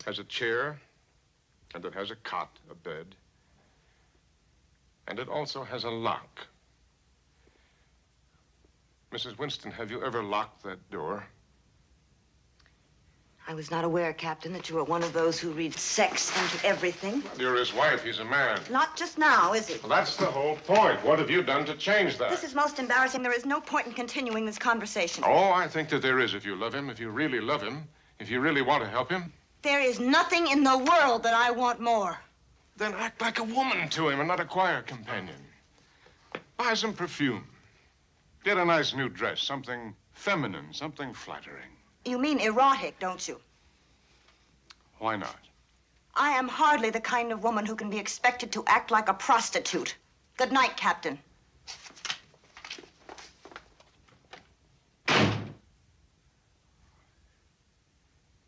has a chair, and it has a cot, a bed, and it also has a lock. Mrs. Winston, have you ever locked that door? I was not aware, Captain, that you were one of those who read sex into everything. You're his wife. He's a man. Not just now, is it? Well, that's the whole point. What have you done to change that? This is most embarrassing. There is no point in continuing this conversation. Oh, I think that there is if you love him, if you really love him, if you really want to help him. There is nothing in the world that I want more. Then act like a woman to him and not a choir companion. Buy some perfume. Get a nice new dress, something feminine, something flattering. You mean erotic, don't you? Why not? I am hardly the kind of woman who can be expected to act like a prostitute. Good night, Captain.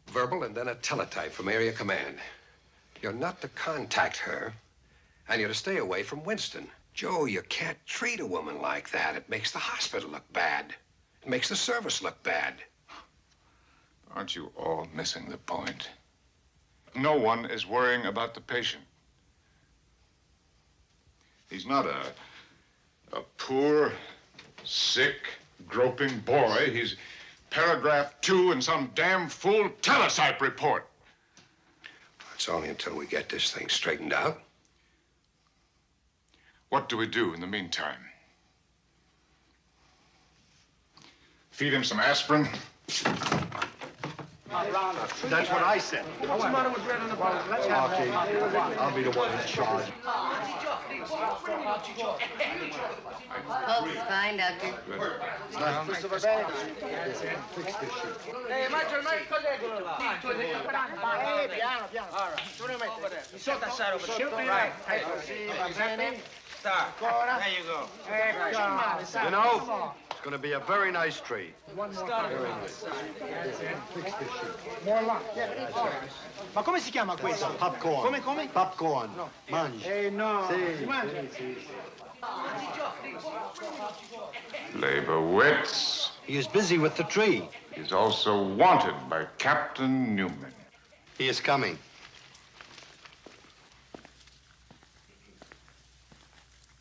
Verbal and then a teletype from Area Command. You're not to contact her, and you're to stay away from Winston. Joe, you can't treat a woman like that. It makes the hospital look bad. It makes the service look bad. Aren't you all missing the point? No one is worrying about the patient. He's not a poor, sick, groping boy. He's paragraph 2 in some damn fool teletype report. It's only until we get this thing straightened out. What do we do in the meantime? Feed him some aspirin? That's what I said. What's the matter with Red on the bottom? Let's have Okay, I'll be the one in charge. Pulse is fine, Doctor. Fix this shit. Mi so tassare over there. Right. Va bene. Start. There you go. You know, it's going to be a very nice tree. Ma come si chiama questo? Popcorn. Come? Popcorn. Mangi. No. Sì. Si mangia? Leibowitz. He is busy with the tree. He's also wanted by Captain Newman. He is coming.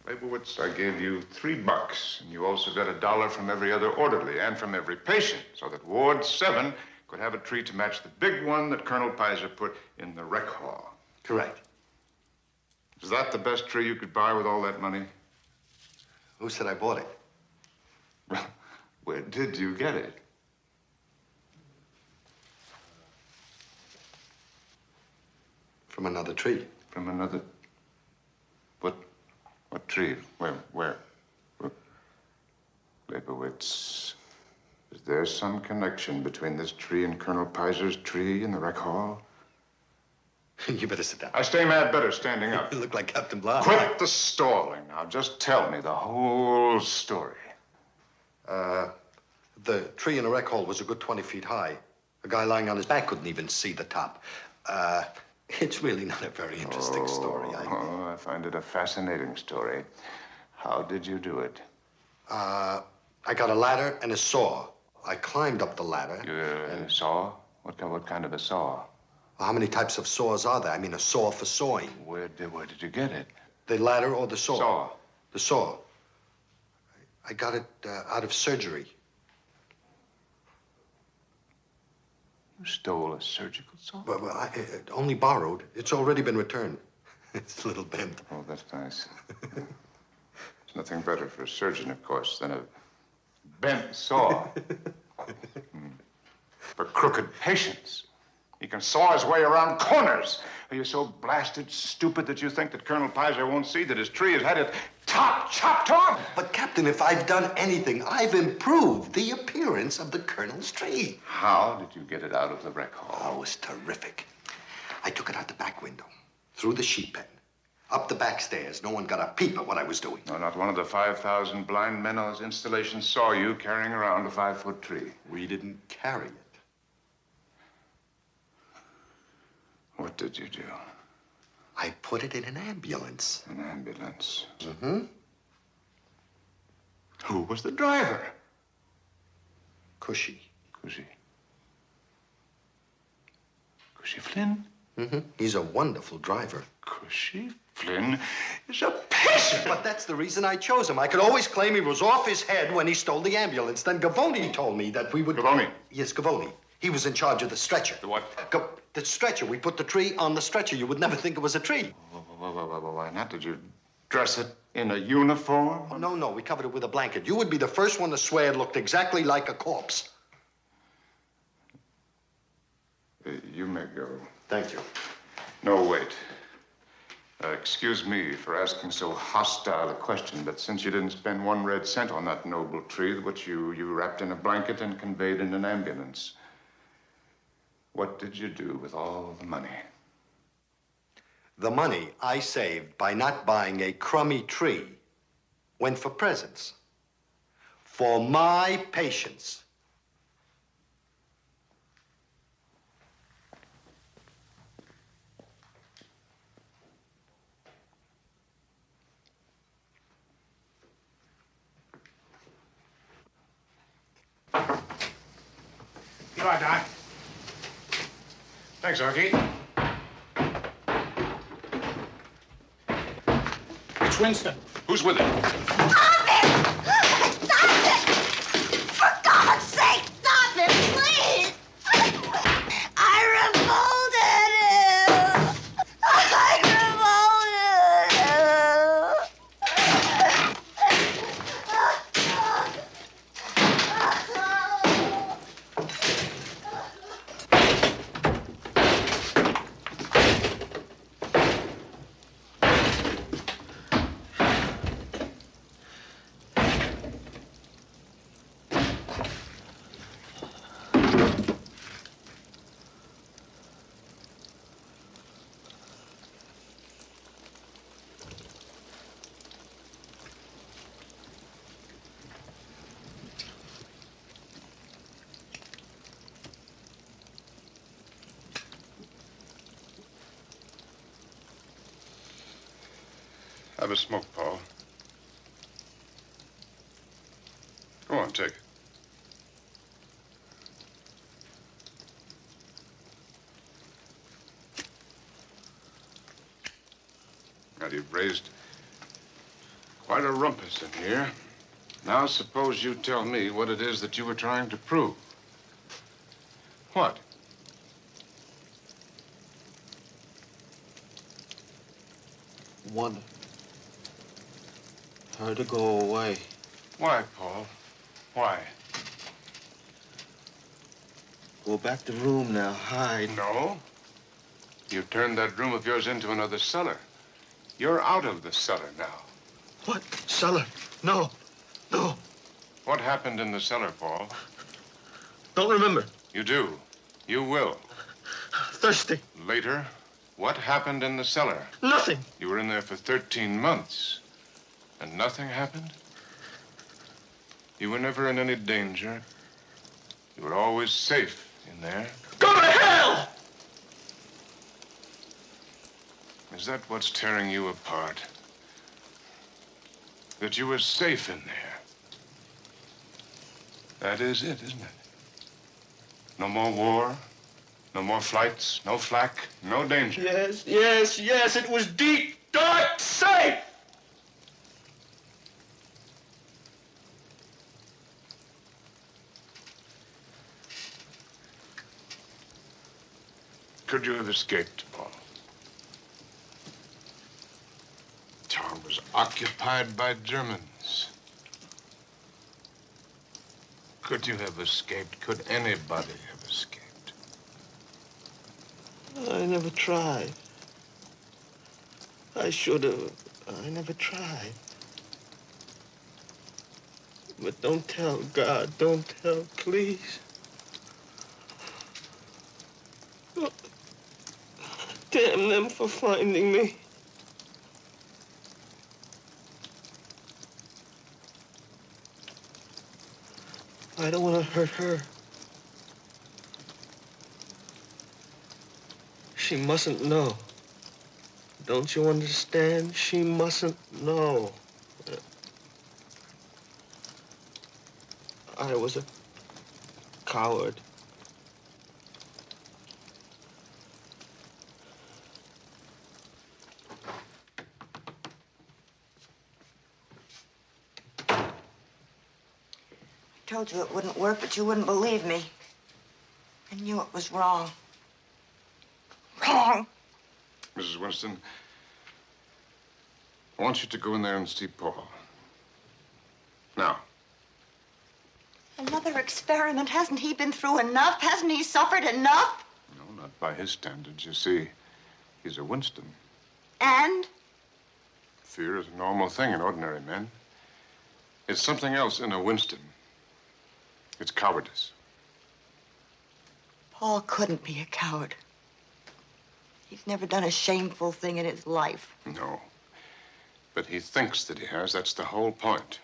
Leibowitz, I gave you $3, and you also got $1 from every other orderly and from every patient, so that Ward 7 could have a tree to match the big one that Colonel Pizer put in the rec hall. Correct. Is that the best tree you could buy with all that money? Who said I bought it? Well, where did you get it? From another tree. From another... What tree? Where? Leibowitz, is there some connection between this tree and Colonel Pizer's tree in the rec hall? You better sit down. I stay mad better standing up. You look like Captain Blanc. Quit the stalling now. Just tell me the whole story. The tree in the rec hall was a good 20 feet high. A guy lying on his back couldn't even see the top. It's really not a very interesting story. I find it a fascinating story. How did you do it? I got a ladder and a saw. I climbed up the ladder. A saw? What kind of a saw? Well, how many types of saws are there? I mean, a saw for sawing. Where did you get it? The ladder or the saw? Saw. The saw. I got it out of surgery. You stole a surgical saw? Well, I only borrowed. It's already been returned. It's a little bent. Oh, that's nice. There's nothing better for a surgeon, of course, than a bent saw. For crooked patients. He can saw his way around corners. Are you so blasted stupid that you think that Colonel Pizer won't see that his tree has had its top chopped off? But, Captain, if I've done anything, I've improved the appearance of the Colonel's tree. How did you get it out of the rec hall? Oh, it was terrific. I took it out the back window, through the sheep pen, up the back stairs. No one got a peep at what I was doing. No, not one of the 5,000 blind men on this installation saw you carrying around a 5-foot tree. We didn't carry it. What did you do? I put it in an ambulance. An ambulance? Mm-hmm. Who was the driver? Cushy. Cushy Flynn? Mm-hmm. He's a wonderful driver. Cushy Flynn is a patient. But that's the reason I chose him. I could always claim he was off his head when he stole the ambulance. Then Gavoni told me that we would... Gavoni? Yes, Gavoni. He was in charge of the stretcher. The what? The stretcher. We put the tree on the stretcher. You would never think it was a tree. Why not? Did you dress it in a uniform? Oh, no. We covered it with a blanket. You would be the first one to swear it looked exactly like a corpse. You may go. Thank you. No, wait. Excuse me for asking so hostile a question, but since you didn't spend 1 red cent on that noble tree, which you wrapped in a blanket and conveyed in an ambulance, what did you do with all the money? The money I saved by not buying a crummy tree went for presents. For my patients. You are, Doc. Thanks, Archie. It's Winston. Who's with him? Stop it! Stop it! For God's sake, stop it, please! I revolted him! Have a smoke, Paul. Go on, take it. Now, you've raised quite a rumpus in here. Now, suppose you tell me what it is that you were trying to prove. What? Want her to go away. Why, Paul? Why? Go back to room now, hide. No. You turned that room of yours into another cellar. You're out of the cellar now. What? Cellar? No. No. What happened in the cellar, Paul? Don't remember. You do. You will. Thirsty. Later, what happened in the cellar? Nothing. You were in there for 13 months, and nothing happened? You were never in any danger. You were always safe in there. Go to hell! Is that what's tearing you apart? That you were safe in there? That is it, isn't it? No more war, no more flights, no flak, no danger. Yes, yes, yes. It was deep, dark, safe. Could you have escaped, Paul? Town was occupied by Germans. Could you have escaped? Could anybody have escaped? I never tried. I should have. I never tried. But don't tell God. Don't tell, please. Oh, damn them for finding me. I don't want to hurt her. She mustn't know. Don't you understand? She mustn't know. I was a coward. I told you it wouldn't work, but you wouldn't believe me. I knew it was wrong. Wrong. Mrs. Winston, I want you to go in there and see Paul. Now. Another experiment. Hasn't he been through enough? Hasn't he suffered enough? No, not by his standards. You see, he's a Winston. And? Fear is a normal thing in ordinary men. It's something else in a Winston. It's cowardice. Paul couldn't be a coward. He's never done a shameful thing in his life. No. But he thinks that he has. That's the whole point.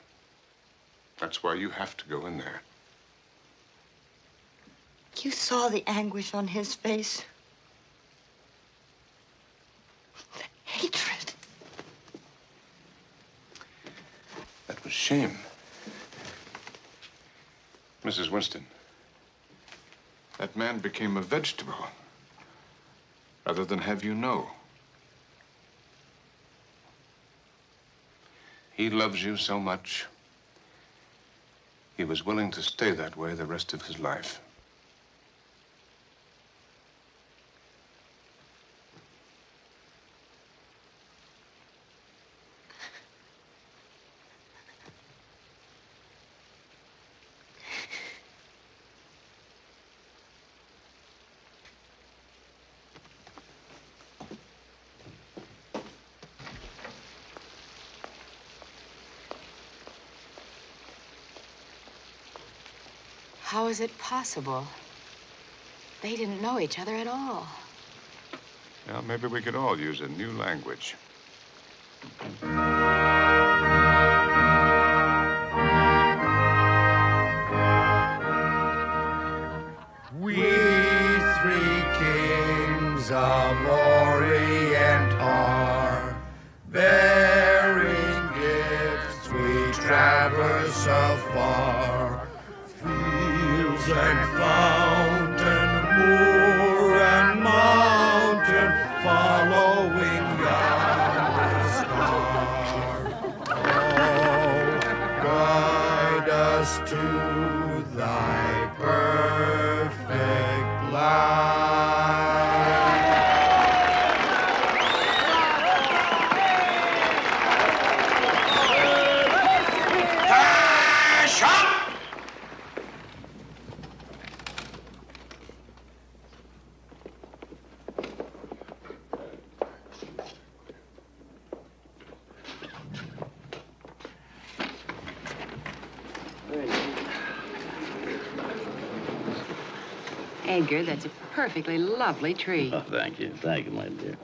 That's why you have to go in there. You saw the anguish on his face. The hatred. That was shame. Mrs. Winston, that man became a vegetable rather than have you know. He loves you so much, he was willing to stay that way the rest of his life. How is it possible? They didn't know each other at all. Well, maybe we could all use a new language. We three kings of Orient are bearing gifts. We traverse afar. Fields and fountain, moor and mountain, following yonder star. Oh, guide us to thy perfect light. Edgar, that's a perfectly lovely tree. Oh, thank you, my dear.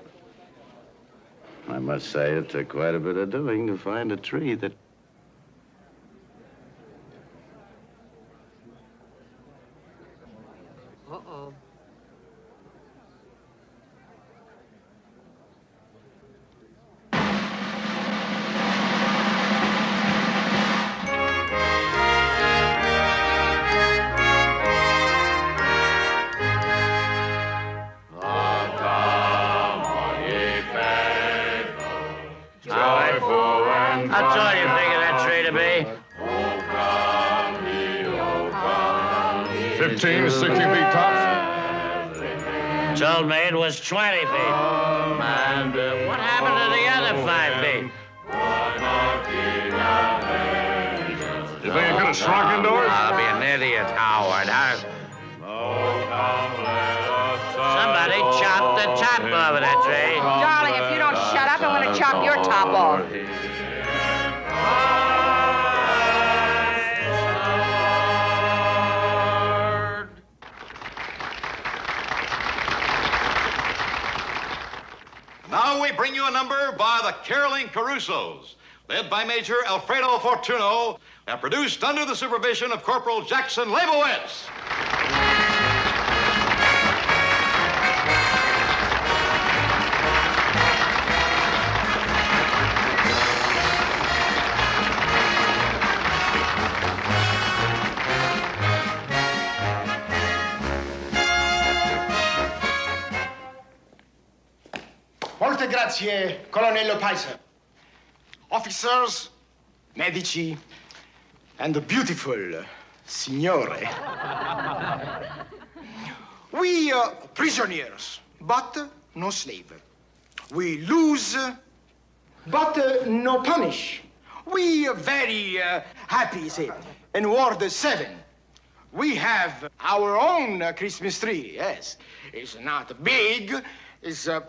I must say it took quite a bit of doing to find a tree that... Uh-oh. How tall you figure that tree to be? 15 to 60 feet tops. Told me it was 20 feet. And what happened to the other 5 feet? You think you could have shrunk into it? I'll be an idiot, Howard. Somebody chop the top off of that tree. Darling, if you don't shut up, I'm going to chop your top off. Now we bring you a number by the Caroling Carusos, led by Major Alfredo Fortuno, and produced under the supervision of Corporal Jackson Leibowitz. Molte grazie, Colonnello Paiser. Officers, medici, and the beautiful signore. We prisoners, but no slave. We lose, but no punish. We very happy, say, in Ward 7. We have our own Christmas tree, yes. It's not big, it's a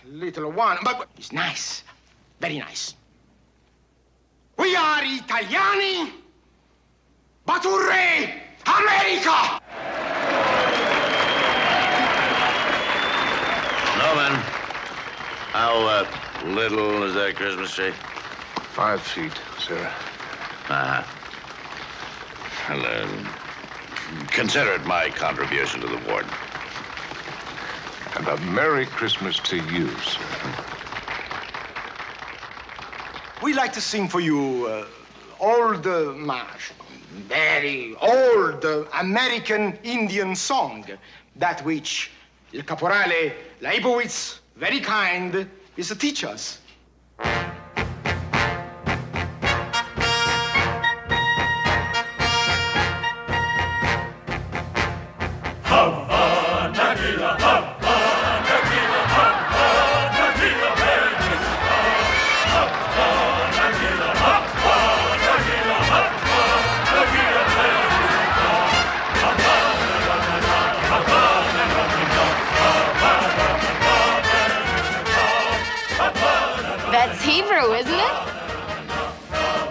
little one, but it's nice, very nice. We are Italiani, but hooray, America! Norman, how little is that Christmas tree? 5 feet, sir. Uh-huh. Well, consider it my contribution to the ward. And a Merry Christmas to you, sir. We like to sing for you old march, very old American Indian song, that which Il Caporale Leibowitz, very kind, is to teach us. That's Hebrew, isn't it?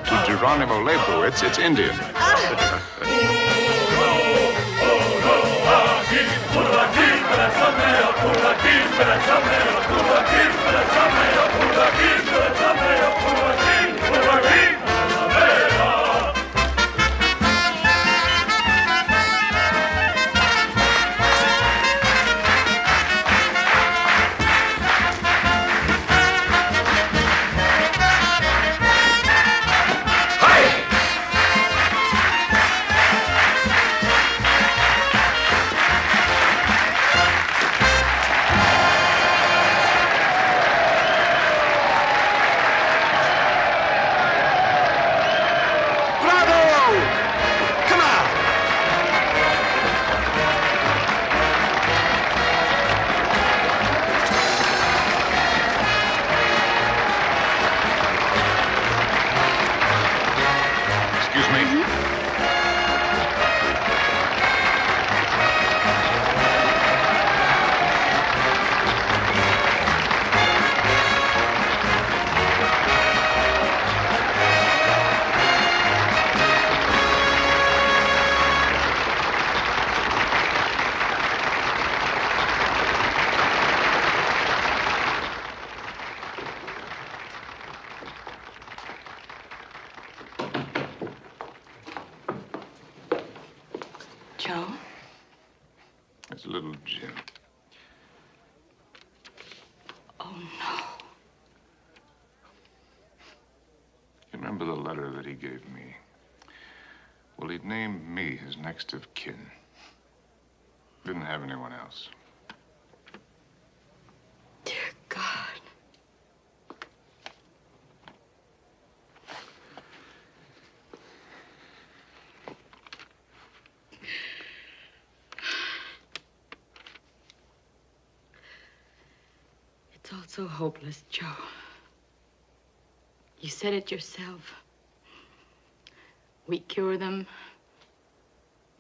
To Geronimo Leibowitz, it's Indian. Joe? It's little Jim. Oh, no. You remember the letter that he gave me? Well, he'd named me his next of kin. Didn't have anyone else. Dear God. It's all so hopeless, Joe. You said it yourself. We cure them,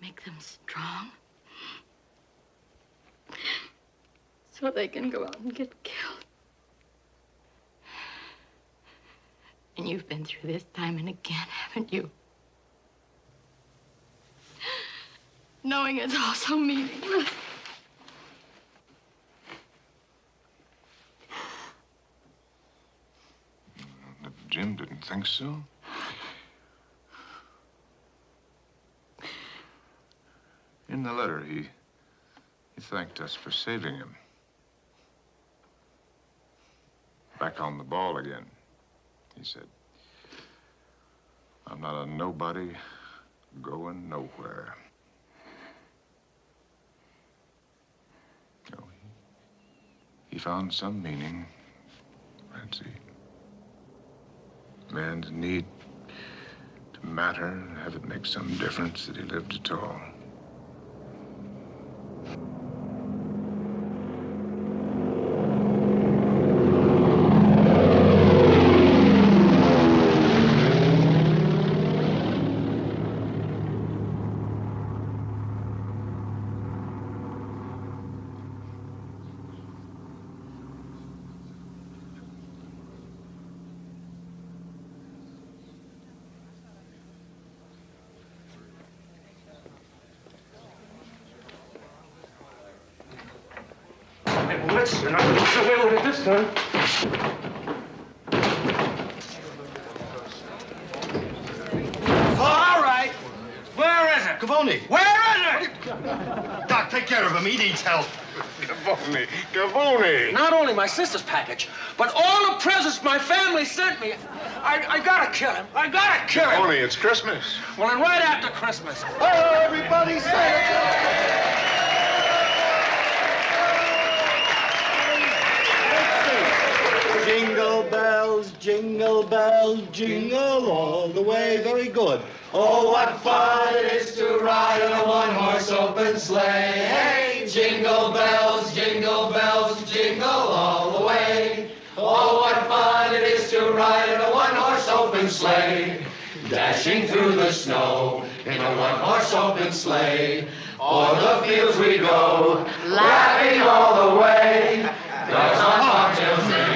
make them strong, so they can go out and get killed. And you've been through this time and again, haven't you? Knowing it's all so meaningless. Jim didn't think so. In the letter, he thanked us for saving him. Back on the ball again, he said. I'm not a nobody going nowhere. No, he found some meaning, Francie. Man's need to matter and have it make some difference that he lived at all. You're not going to get away with it this time. All right. Where is it? Cavoni. Where is it? Doc, take care of him. He needs help. Cavoni. Not only my sister's package, but all the presents my family sent me. I gotta kill him. I gotta kill him. Cavoni, it's Christmas. Well, then right after Christmas. Oh, everybody say jingle bells, jingle all the way. Very good. Oh, what fun it is to ride in a one-horse open sleigh. Hey, jingle bells, jingle all the way. Oh, what fun it is to ride in a one-horse open sleigh. Dashing through the snow in a one-horse open sleigh. O'er the fields we go, laughing all the way. Bells on bobtails ring.